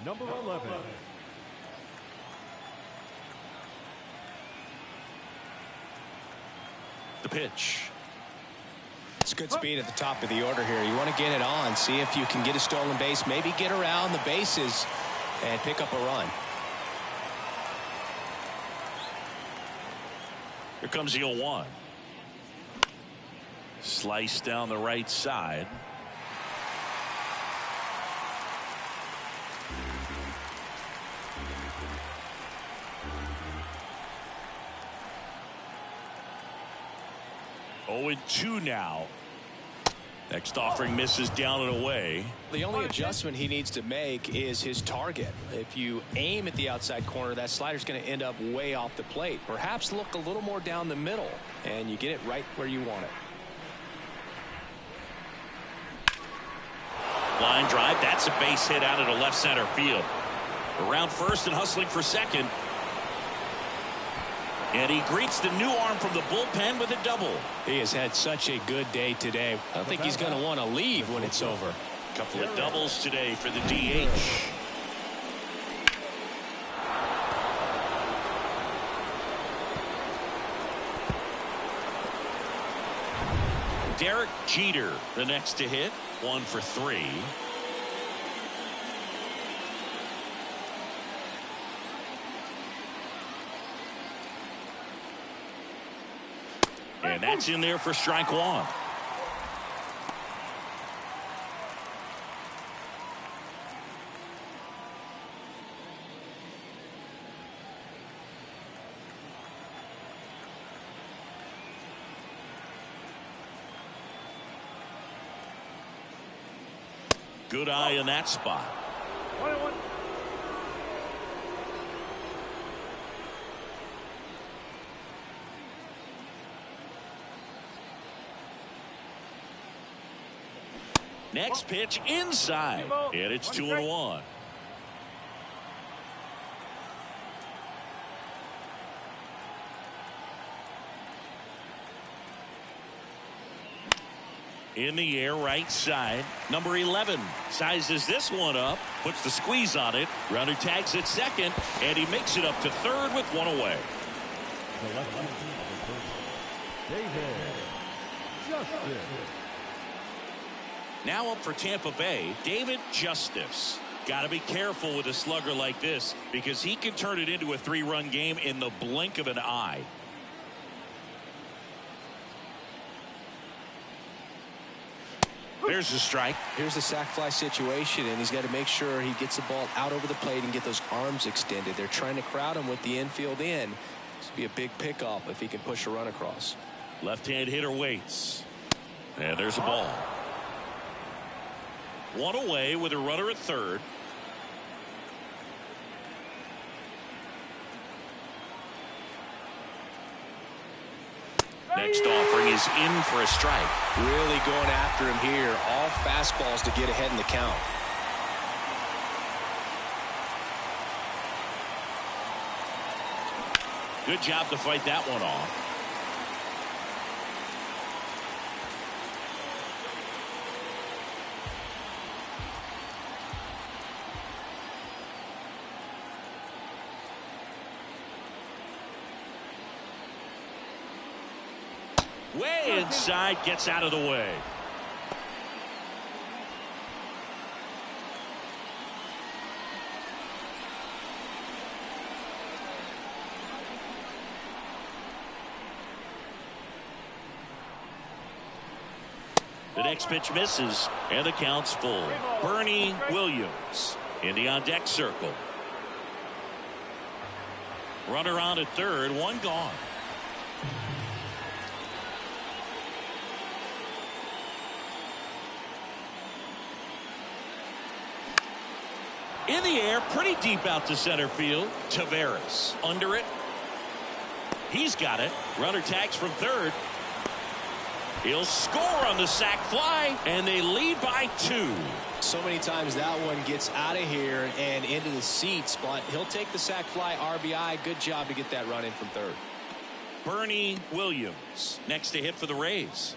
[SPEAKER 4] Number 11.
[SPEAKER 1] The pitch.
[SPEAKER 5] It's good speed at the top of the order here. You want to get it on, see if you can get a stolen base, maybe get around the bases and pick up a run.
[SPEAKER 1] Here comes the 0-1. Slice down the right side. Oh, and 2 now. Next offering misses down and away.
[SPEAKER 5] The only adjustment he needs to make is his target. If you aim at the outside corner, that slider's going to end up way off the plate. Perhaps look a little more down the middle, and you get it right where you want it.
[SPEAKER 1] Line drive. That's a base hit out into left center field. Around first and hustling for second. And he greets the new arm from the bullpen with a double.
[SPEAKER 5] He has had such a good day today. I don't think he's going to want to leave when it's over.
[SPEAKER 1] A couple of doubles today for the DH. Derek Jeter, the next to hit. 1 for 3. And that's in there for strike 1. Good eye in that spot.
[SPEAKER 3] 1-1.
[SPEAKER 1] Next pitch inside, and it's 2-1. In the air, right side. Number 11 sizes this one up, puts the squeeze on it. Runner tags at second, and he makes it up to third with one away.
[SPEAKER 4] The left fielder, David Justice.
[SPEAKER 1] Now up for Tampa Bay, David Justice. Got to be careful with a slugger like this because he can turn it into a 3-run game in the blink of an eye. There's a strike.
[SPEAKER 5] Here's a sac fly situation, and he's got to make sure he gets the ball out over the plate and get those arms extended. They're trying to crowd him with the infield in. This would be a big pickup if he can push a run across.
[SPEAKER 1] Left-hand hitter waits. And there's a ball. One away with a runner at third. Next offering is in for a strike.
[SPEAKER 5] Really going after him here. All fastballs to get ahead in the count.
[SPEAKER 1] Good job to fight that one off. Way inside, gets out of the way. The next pitch misses, and the count's full. Bernie Williams in the on-deck circle. Runner on at third, one gone. In the air, pretty deep out to center field. Taveras under it. He's got it. Runner tags from third. He'll score on the sac fly, and they lead by 2.
[SPEAKER 5] So many times that one gets out of here and into the seats, but he'll take the sac fly RBI. Good job to get that run in from third.
[SPEAKER 1] Bernie Williams next to hit for the Rays.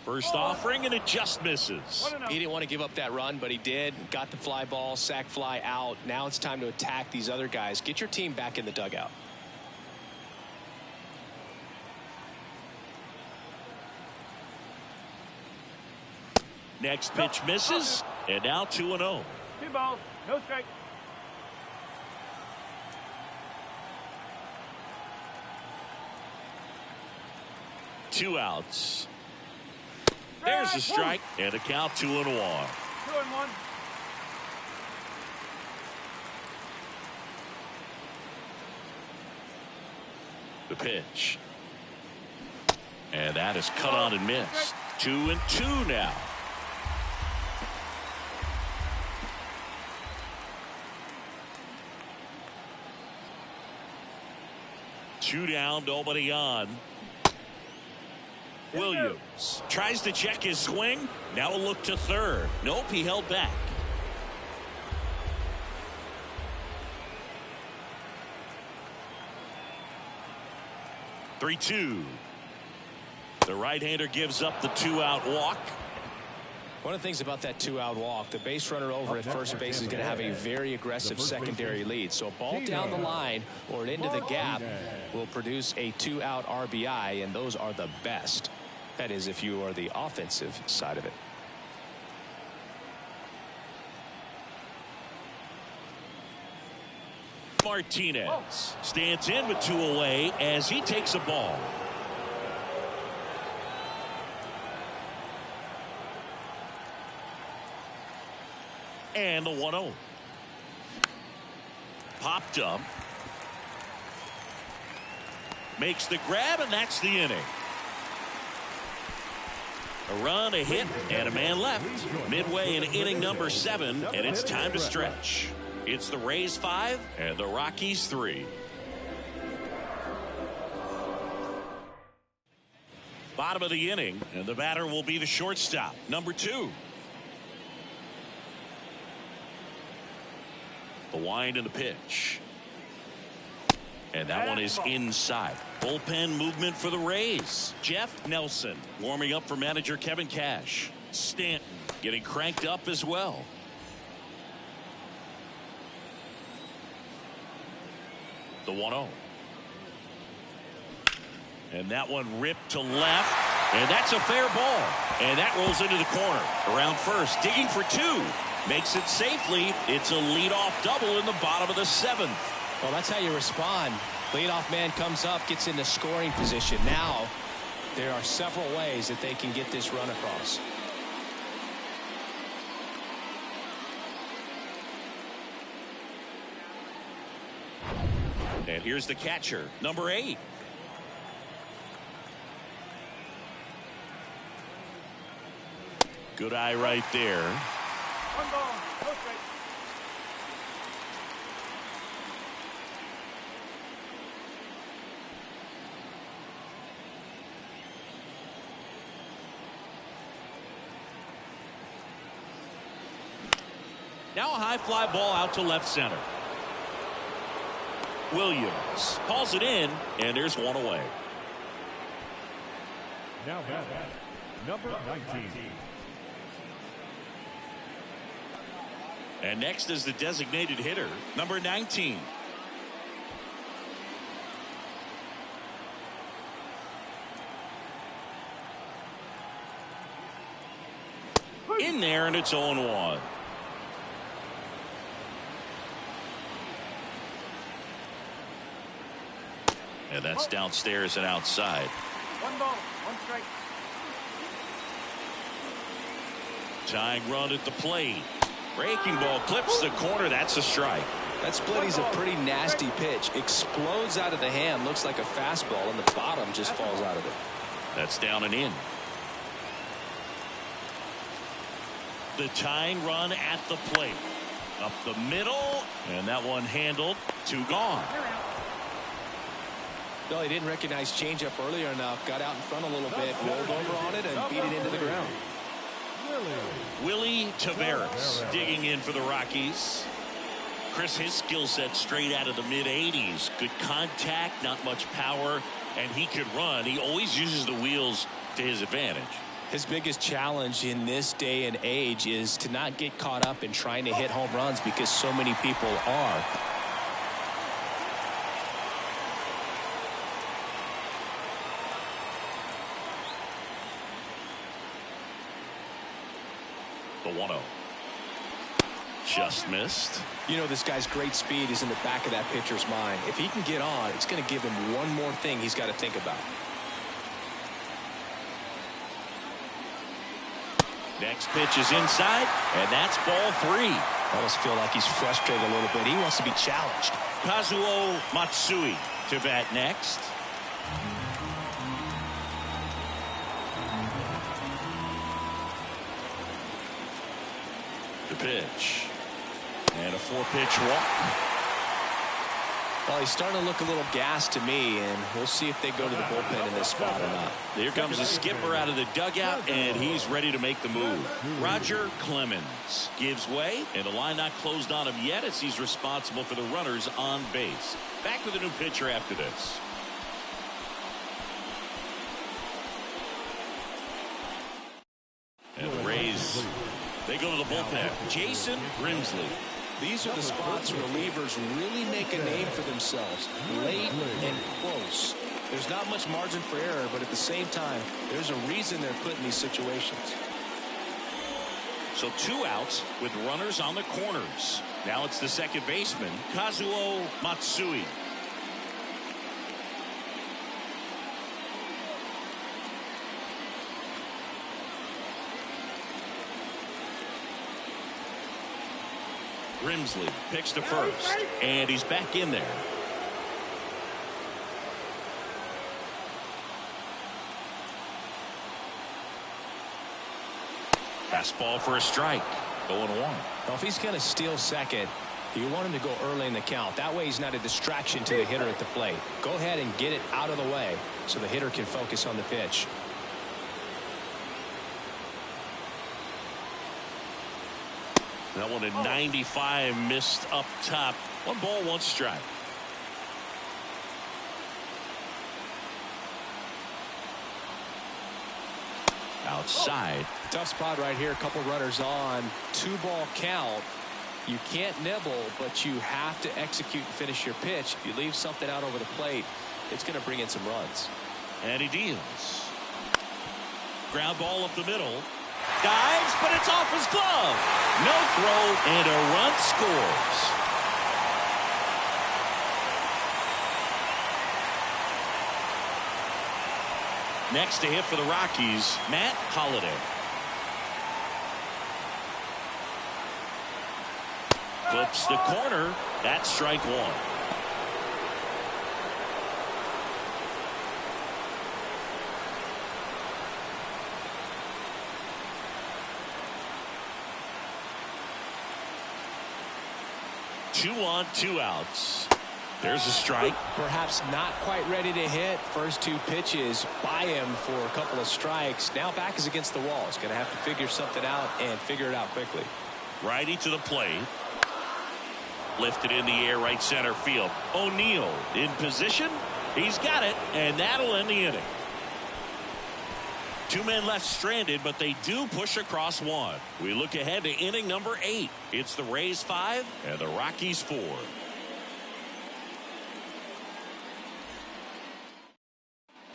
[SPEAKER 1] First offering, and it just misses.
[SPEAKER 5] He didn't want to give up that run, but he did. Got the fly ball, sac fly out. Now it's time to attack these other guys. Get your team back in the dugout.
[SPEAKER 1] Next pitch misses, and now 2-0.
[SPEAKER 3] 2 balls, no strike.
[SPEAKER 1] Two outs. There's a strike, and a count 2-1.
[SPEAKER 3] 2-1.
[SPEAKER 1] The pitch. And that is cut on and missed. 2-2 now. Two down, nobody on. Williams tries to check his swing. Now a look to third. Nope, he held back. Three-two. The right-hander gives up the 2-out walk.
[SPEAKER 5] One of the things about that 2-out walk, the base runner over at first base is going to have a very aggressive secondary lead. So a ball down the line or into the gap will produce a 2-out RBI, and those are the best. That is, if you are the offensive side of it.
[SPEAKER 1] Martinez stands in with 2 away as he takes a ball. And the 1-0. Popped up. Makes the grab, and that's the inning. A run, a hit, and a man left. Midway in inning number 7, and it's time to stretch. It's the Rays 5 and the Rockies 3. Bottom of the inning, and the batter will be the shortstop, number 2. The wind and the pitch. And that one is inside. Bullpen movement for the Rays. Jeff Nelson warming up for manager Kevin Cash. Stanton getting cranked up as well. The 1-0. And that one ripped to left. And that's a fair ball. And that rolls into the corner. Around first, digging for 2. Makes it safely. It's a leadoff double in the bottom of the 7th.
[SPEAKER 5] Well, that's how you respond. Leadoff man comes up, gets into scoring position. Now, there are several ways that they can get this run across.
[SPEAKER 1] And here's the catcher, number 8. Good eye right there.
[SPEAKER 3] 1 ball, no strike.
[SPEAKER 1] Now a high fly ball out to left center. Williams calls it in, and there's one away.
[SPEAKER 4] Now batting, number 19.
[SPEAKER 1] And next is the designated hitter, number 19. In there, and it's 0-1. And that's downstairs and outside.
[SPEAKER 3] 1 ball, 1 strike.
[SPEAKER 1] Tying run at the plate. Breaking ball clips the corner. That's a strike.
[SPEAKER 5] That splitty's a pretty nasty pitch. Explodes out of the hand. Looks like a fastball, and the bottom just falls out of it.
[SPEAKER 1] That's down and in. The tying run at the plate. Up the middle. And that one handled. 2 gone.
[SPEAKER 5] No, he didn't recognize changeup earlier enough. Got out in front a little bit, rolled over on it, and beat it into the ground.
[SPEAKER 1] Willie Taveras digging in for the Rockies. Chris, his skill set straight out of the mid-80s. Good contact, not much power, and he could run. He always uses the wheels to his advantage.
[SPEAKER 5] His biggest challenge in this day and age is to not get caught up in trying to hit home runs because so many people are.
[SPEAKER 1] The 1-0. Just missed.
[SPEAKER 5] You know, this guy's great speed is in the back of that pitcher's mind. If he can get on, it's going to give him one more thing he's got to think about.
[SPEAKER 1] Next pitch is inside, and that's ball 3.
[SPEAKER 5] I almost feel like he's frustrated a little bit. He wants to be challenged.
[SPEAKER 1] Kazuo Matsui to bat next. The pitch. And a 4-pitch walk.
[SPEAKER 5] Well, he's starting to look a little gassed to me, and we'll see if they go to the bullpen in this spot or not.
[SPEAKER 1] Here comes the skipper out of the dugout, and he's ready to make the move. Roger Clemens gives way, and the line not closed on him yet as he's responsible for the runners on base. Back with a new pitcher after this. And the Rays, they go to the bullpen. Jason Grimsley.
[SPEAKER 5] These are the spots relievers really make a name for themselves. Late and close. There's not much margin for error, but at the same time, there's a reason they're put in these situations.
[SPEAKER 1] So 2 outs with runners on the corners. Now it's the second baseman, Kazuo Matsui. Grimsley picks to first, and he's back in there. Fastball for a strike. 0-1.
[SPEAKER 5] Well, if he's going to steal second, You want him to go early in the count. That way he's not a distraction to the hitter at the plate. Go ahead and get it out of the way so the hitter can focus on the pitch.
[SPEAKER 1] That one at 95, missed up top. 1 ball, 1 strike. Outside.
[SPEAKER 5] Tough spot right here. A couple runners on. 2-ball count. You can't nibble, but you have to execute and finish your pitch. If you leave something out over the plate, it's going to bring in some runs.
[SPEAKER 1] And he deals. Ground ball up the middle. Dives, but it's off his glove. No throw, and a run scores. Next to hit for the Rockies, Matt Holliday. Flips the corner. That's strike 1. Two on, 2 outs. There's a strike.
[SPEAKER 5] Perhaps not quite ready to hit. First 2 pitches by him for a couple of strikes. Now back is against the wall. He's going to have to figure something out and figure it out quickly.
[SPEAKER 1] Righty to the plate. Lifted in the air, right center field. O'Neill in position. He's got it, and that'll end the inning. 2 men left stranded, but they do push across 1. We look ahead to inning number 8. It's the Rays 5 and the Rockies 4.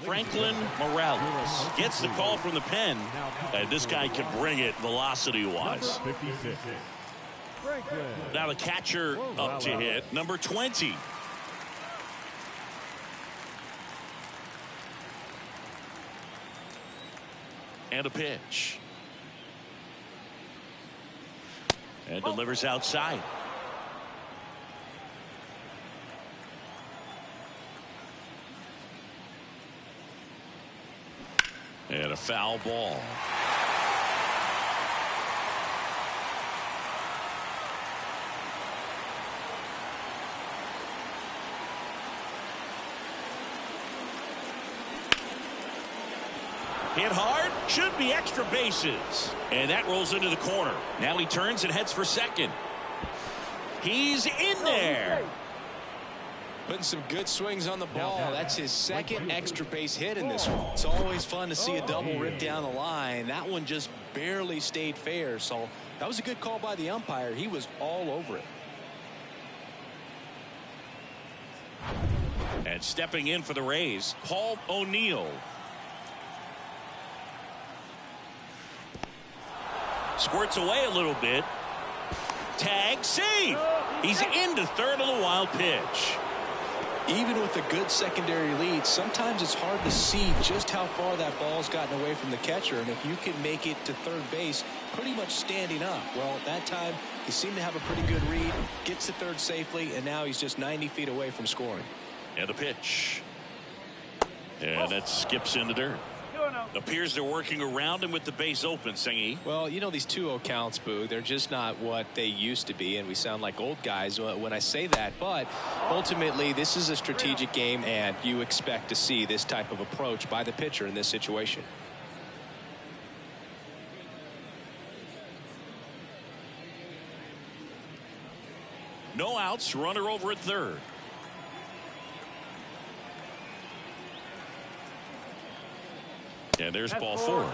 [SPEAKER 1] Franklin Morales gets the call from the pen, and this guy can bring it velocity-wise. Now the catcher up to hit, number 20. And a pitch. And delivers outside. And a foul ball. Hit hard, should be extra bases. And that rolls into the corner. Now he turns and heads for second. He's in there.
[SPEAKER 5] Putting some good swings on the ball. That's his second extra base hit in this one. It's always fun to see a double rip down the line. That one just barely stayed fair. So that was a good call by the umpire. He was all over it.
[SPEAKER 1] And stepping in for the Rays, Paul O'Neill. Squirts away a little bit. Tag, save. He's into third on the wild pitch.
[SPEAKER 5] Even with a good secondary lead, sometimes it's hard to see just how far that ball's gotten away from the catcher. And if you can make it to third base pretty much standing up, well, at that time, he seemed to have a pretty good read, gets to third safely, and now he's just 90 feet away from scoring.
[SPEAKER 1] And a pitch. And that skips in the dirt. Appears they're working around him with the base open, Singy.
[SPEAKER 5] Well, you know, these 2-0 counts, Boo, they're just not what they used to be, and we sound like old guys when I say that. But ultimately, this is a strategic game, and you expect to see this type of approach by the pitcher in this situation.
[SPEAKER 1] No outs, runner over at third. And there's ball 4.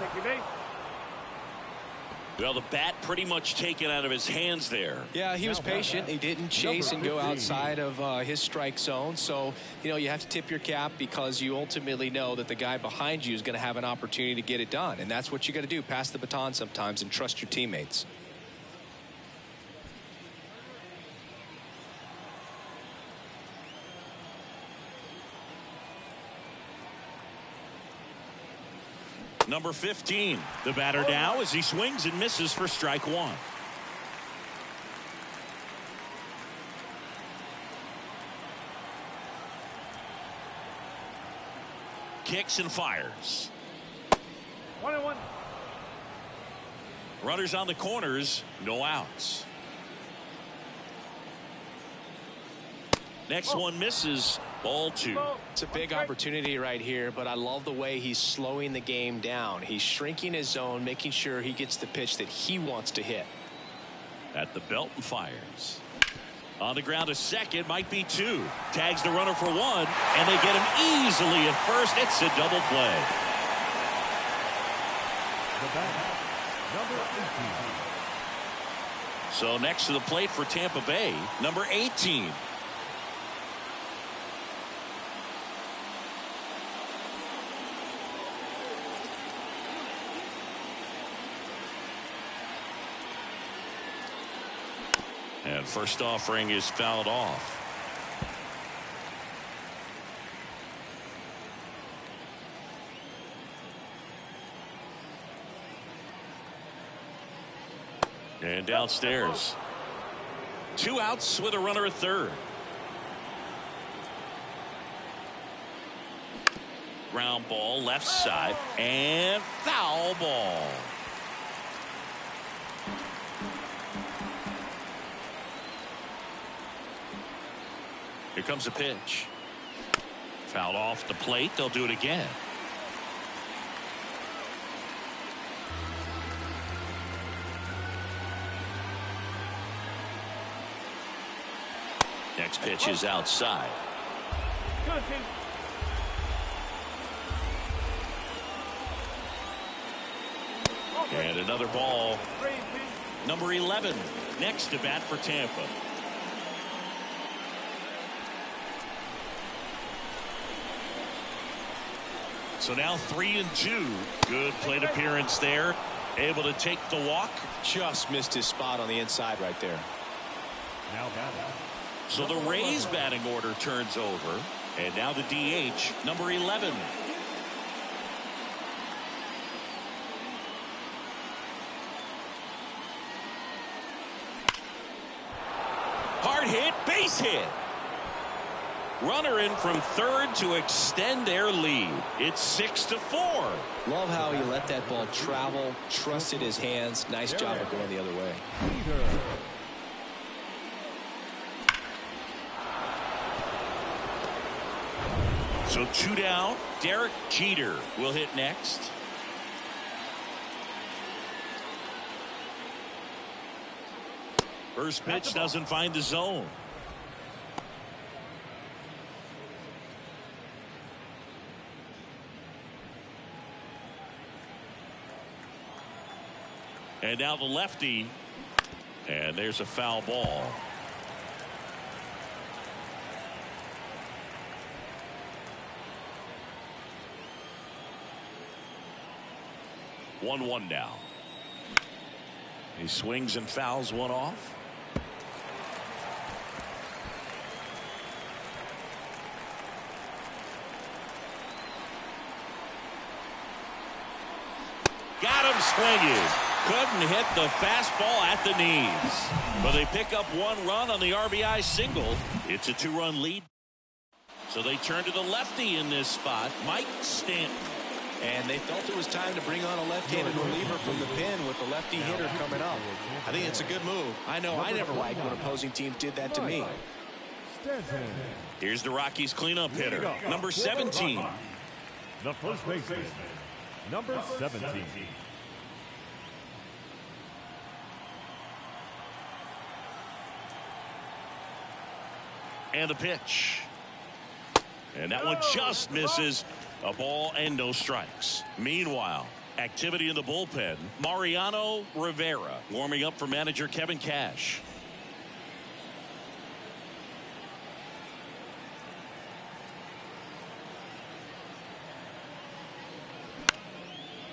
[SPEAKER 1] Well, the bat pretty much taken out of his hands there.
[SPEAKER 5] Yeah, he was patient. He didn't chase and go outside of his strike zone. So, you know, you have to tip your cap because you ultimately know that the guy behind you is going to have an opportunity to get it done. And that's what you got to do. Pass the baton sometimes and trust your teammates.
[SPEAKER 1] Number 15, the batter now as he swings and misses for strike 1. Kicks and fires.
[SPEAKER 3] 1-1.
[SPEAKER 1] Runners on the corners, no outs. Next one misses. Ball 2.
[SPEAKER 5] It's a big opportunity right here, but I love the way he's slowing the game down. He's shrinking his zone, making sure he gets the pitch that he wants to hit.
[SPEAKER 1] At the belt and fires. On the ground to second, might be 2. Tags the runner for 1, and they get him easily at first. It's a double play.
[SPEAKER 4] The batter, number 18.
[SPEAKER 1] So next to the plate for Tampa Bay, number 18. And first offering is fouled off. And downstairs. 2 outs with a runner at third. Ground ball left side and foul ball. Here comes a pitch. Fouled off the plate. They'll do it again. Next pitch is outside. And another ball. Number 11 next to bat for Tampa. So now 3-2. Good plate appearance there. Able to take the walk.
[SPEAKER 5] Just missed his spot on the inside right there.
[SPEAKER 4] Now batting.
[SPEAKER 1] So the Rays batting order turns over. And now the DH, number 11. Hard hit, base hit. Runner in from third to extend their lead. It's 6-4.
[SPEAKER 5] Love how he let that ball travel, trusted his hands. Nice job of going the other way.
[SPEAKER 1] So 2 down. Derek Jeter will hit next. First pitch doesn't find the zone. And now the lefty. And there's a foul ball. One now. He swings and fouls one off. Got him swinging. Couldn't hit the fastball at the knees. But they pick up 1 run on the RBI single. It's a 2-run lead. So they turn to the lefty in this spot, Mike Stanton.
[SPEAKER 5] And they felt it was time to bring on a left-handed reliever from the pen with the lefty hitter coming up. I think it's a good move. I know I never liked when opposing teams did that to me.
[SPEAKER 1] Here's the Rockies cleanup hitter, number 17.
[SPEAKER 4] The first baseman, number 17.
[SPEAKER 1] And a pitch. And that one just misses. A ball and no strikes. Meanwhile, activity in the bullpen. Mariano Rivera warming up for manager Kevin Cash.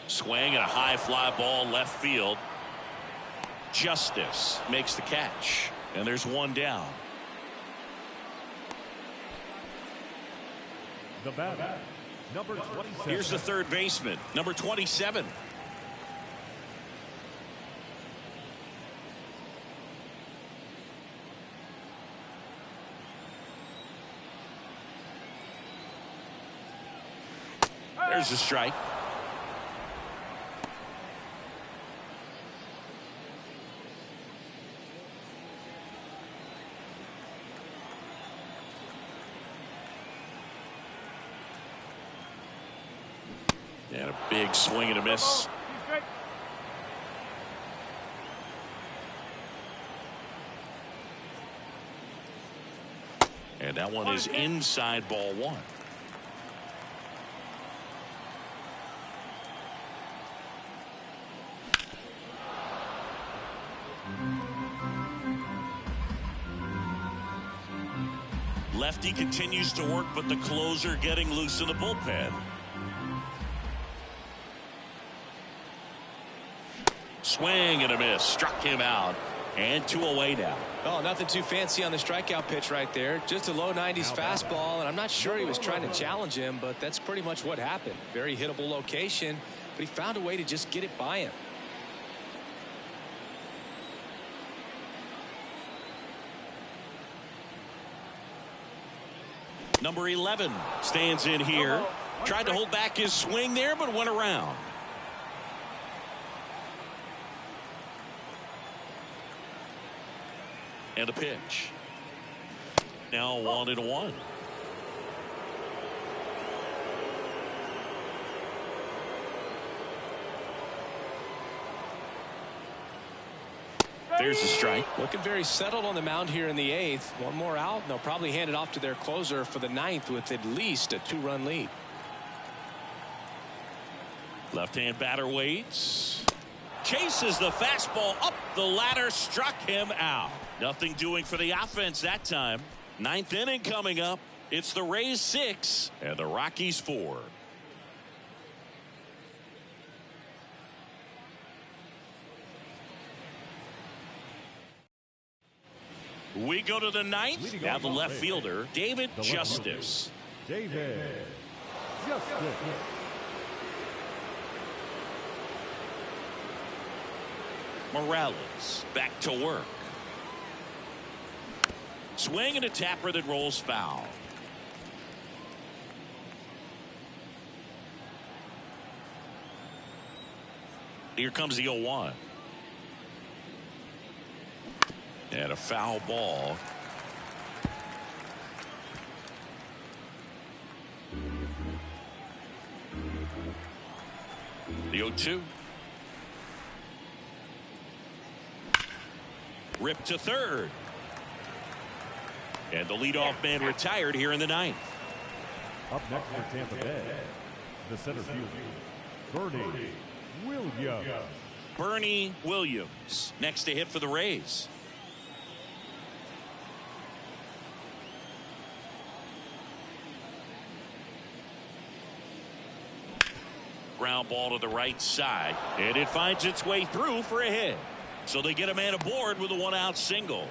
[SPEAKER 1] Swing and a high fly ball left field. Justice makes the catch. And there's 1 down.
[SPEAKER 4] The batter, number 27.
[SPEAKER 1] Here's the third baseman, number 27. There's a strike. And a big swing and a miss. And that one is inside ball one. Lefty continues to work, but the closer getting loose in the bullpen. Swing and a miss. Struck him out. And 2 away now.
[SPEAKER 5] Oh, nothing too fancy on the strikeout pitch right there. Just a low 90s fastball, and I'm not sure he was trying to challenge him, but that's pretty much what happened. Very hittable location, but he found a way to just get it by him.
[SPEAKER 1] Number 11 stands in here. Tried to hold back his swing there, but went around. And a pitch. Now 1-1. There's a strike.
[SPEAKER 5] Looking very settled on the mound here in the 8th. One more out, and they'll probably hand it off to their closer for the 9th with at least a 2-run lead.
[SPEAKER 1] Left-hand batter waits. Chases the fastball up the ladder. Struck him out. Nothing doing for the offense that time. 9th inning coming up. It's the Rays 6 and the Rockies 4. We go to the 9th. Now the left fielder, David Justice.
[SPEAKER 4] David Justice.
[SPEAKER 1] Morales back to work. Swing and a tapper that rolls foul. Here comes the 0-1. And a foul ball. The 0-2. Ripped to third. And the leadoff man retired here in the 9th.
[SPEAKER 4] Up next for Tampa Bay, the center fielder, Bernie Williams.
[SPEAKER 1] Bernie Williams next to hit for the Rays. Ground ball to the right side, and it finds its way through for a hit. So they get a man aboard with a 1-out single.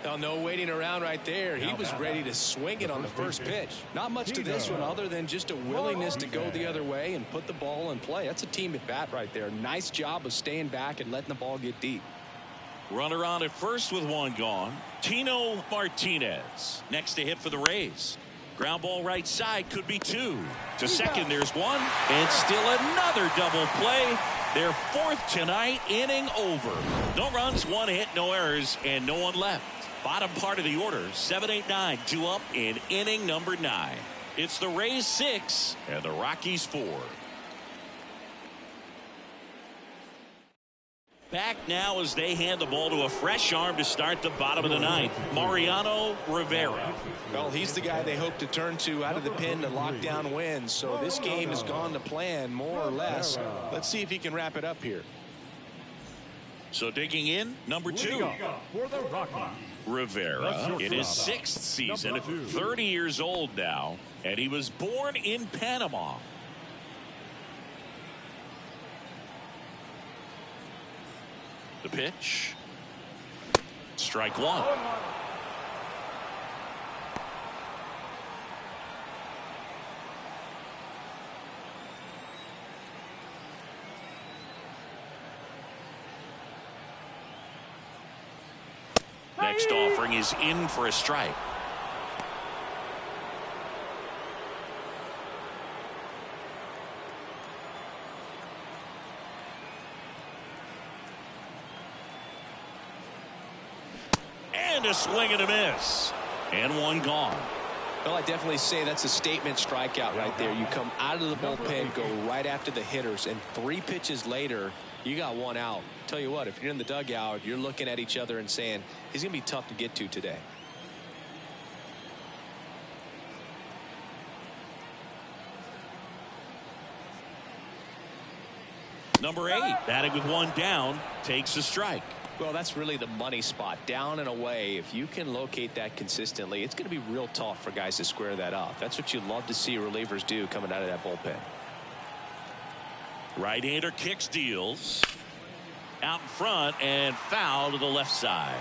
[SPEAKER 5] Oh, no waiting around right there. He was ready to swing it on the first pitch. Not much to this one other than just a willingness to go the other way and put the ball in play. That's a team at bat right there. Nice job of staying back and letting the ball get deep.
[SPEAKER 1] Runner on at first with one gone. Tino Martinez next to hit for the Rays. Ground ball right side, could be two. To second, there's one. And still another double play. Their fourth tonight, inning over. No runs, one hit, no errors, and no one left. Bottom part of the order, 7, 8, 9, 2 up in inning number 9. It's the Rays 6 and the Rockies 4. Back now as they hand the ball to a fresh arm to start the bottom of the 9th. Mariano Rivera.
[SPEAKER 5] Well, he's the guy they hope to turn to out of the pen to lock down wins. So this game has gone to plan more or less. Let's see if he can wrap it up here.
[SPEAKER 1] So digging in, number 2.
[SPEAKER 4] For the Rockies,
[SPEAKER 1] Rivera in his 6th season, 30 years old now, and he was born in Panama. The pitch. Strike one. Next offering is in for a strike. And a swing and a miss. And one gone.
[SPEAKER 5] Well, I definitely say that's a statement strikeout right there. You come out of the bullpen, go right after the hitters, and 3 pitches later, you got 1 out. Tell you what, if you're in the dugout, you're looking at each other and saying, he's going to be tough to get to today.
[SPEAKER 1] Number 8, batting with 1 down, takes a strike.
[SPEAKER 5] Well, that's really the money spot, down and away. If you can locate that consistently, it's going to be real tough for guys to square that up. That's what you love to see relievers do coming out of that bullpen.
[SPEAKER 1] Right-hander kicks, deals out in front and foul to the left side.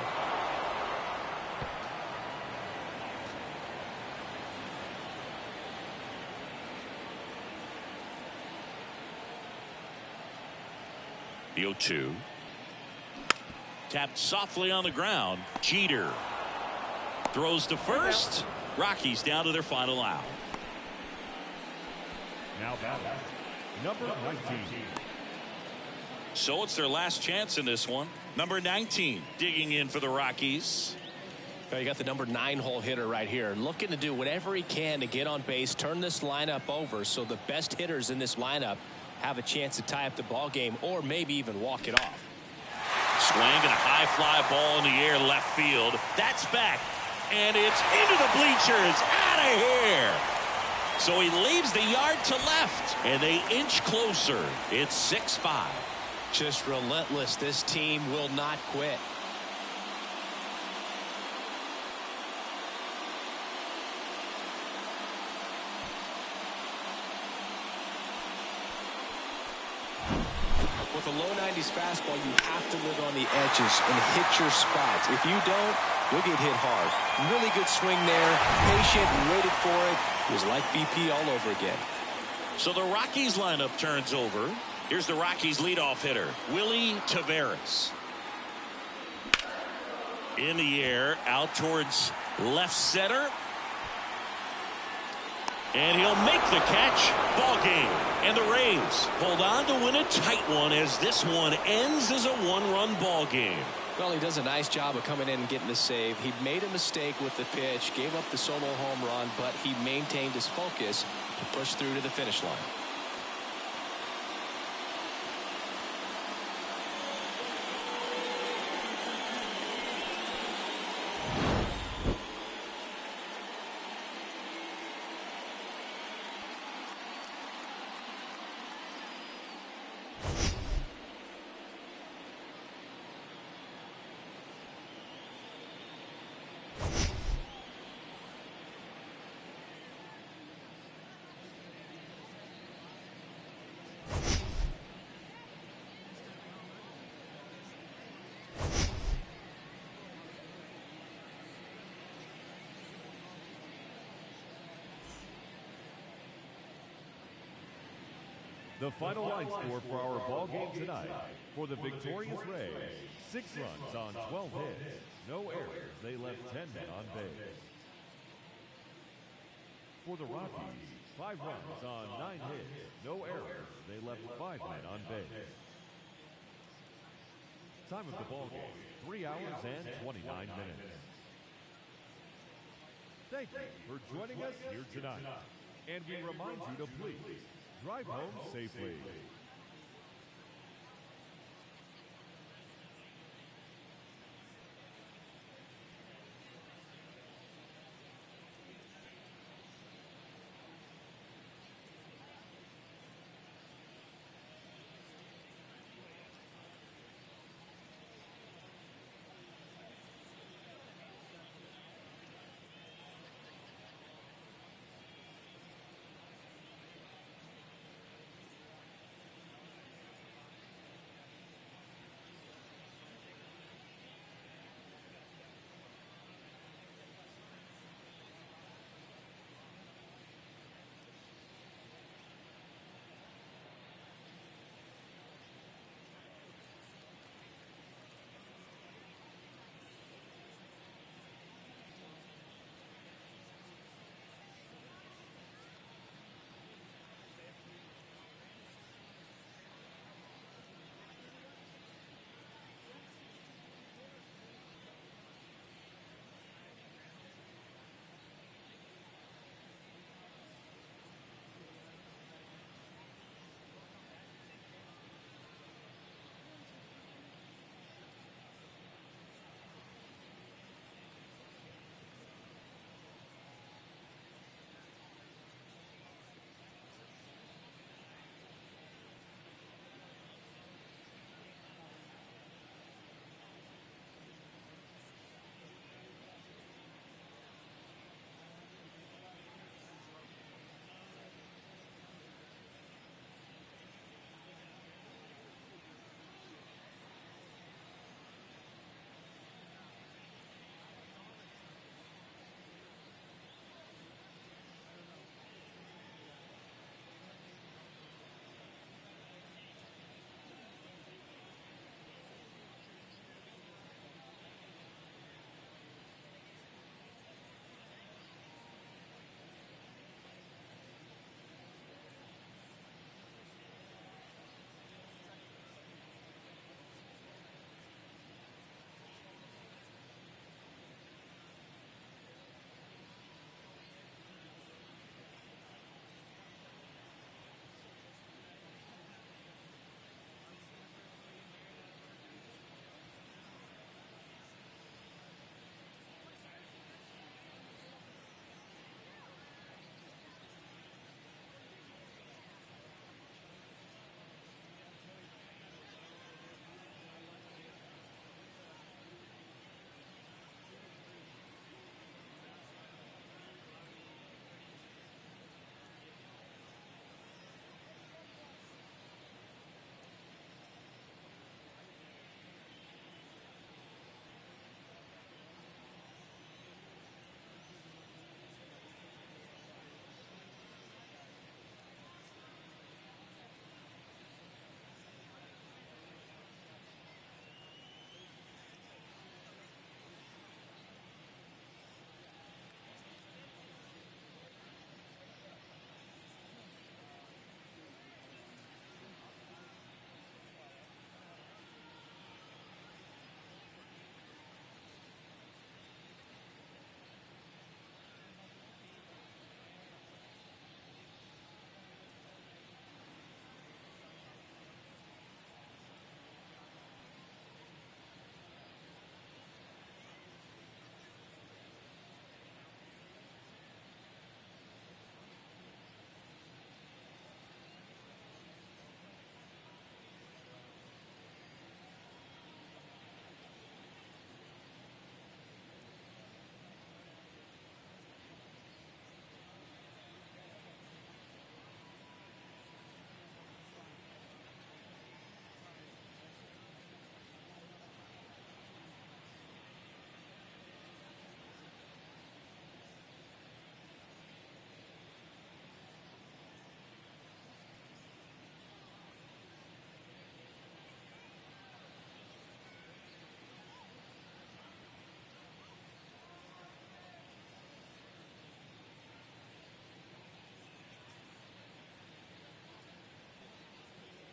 [SPEAKER 1] The 0-2. Tapped softly on the ground. Jeter throws to first. Rockies down to their final out.
[SPEAKER 4] Now batting, number 19.
[SPEAKER 1] So it's their last chance in this one. Number 19 digging in for the Rockies.
[SPEAKER 5] You got the number 9 hole hitter right here, looking to do whatever he can to get on base, turn this lineup over so the best hitters in this lineup have a chance to tie up the ball game or maybe even walk it off.
[SPEAKER 1] Swing and a high fly ball in the air left field. That's back. And it's into the bleachers. Out of here. So he leaves the yard to left. And they inch closer. It's 6-5.
[SPEAKER 5] Just relentless. This team will not quit. With a low 90s fastball, you have to live on the edges and hit your spots. If you don't, you'll get hit hard. Really good swing there. Patient and waited for it. It was like BP all over again.
[SPEAKER 1] So the Rockies lineup turns over. Here's the Rockies leadoff hitter, Willie Taveras. In the air, out towards left center. And he'll make the catch. Ball game. And the Rays hold on to win a tight one as this one ends as a 1-run ball game.
[SPEAKER 5] Well, he does a nice job of coming in and getting the save. He made a mistake with the pitch, gave up the solo home run, but he maintained his focus to push through to the finish line.
[SPEAKER 4] The final line score for our ball game tonight. For the victorious Rays, 6 runs on 12 hits, no errors. They left 10 men on base. For the Rockies, 5 runs on 9 hits, no errors. They left 5 men on base. Time of the ball game, 3 hours and 29 minutes. Thank you for joining us here tonight. And we remind you to please drive home safely.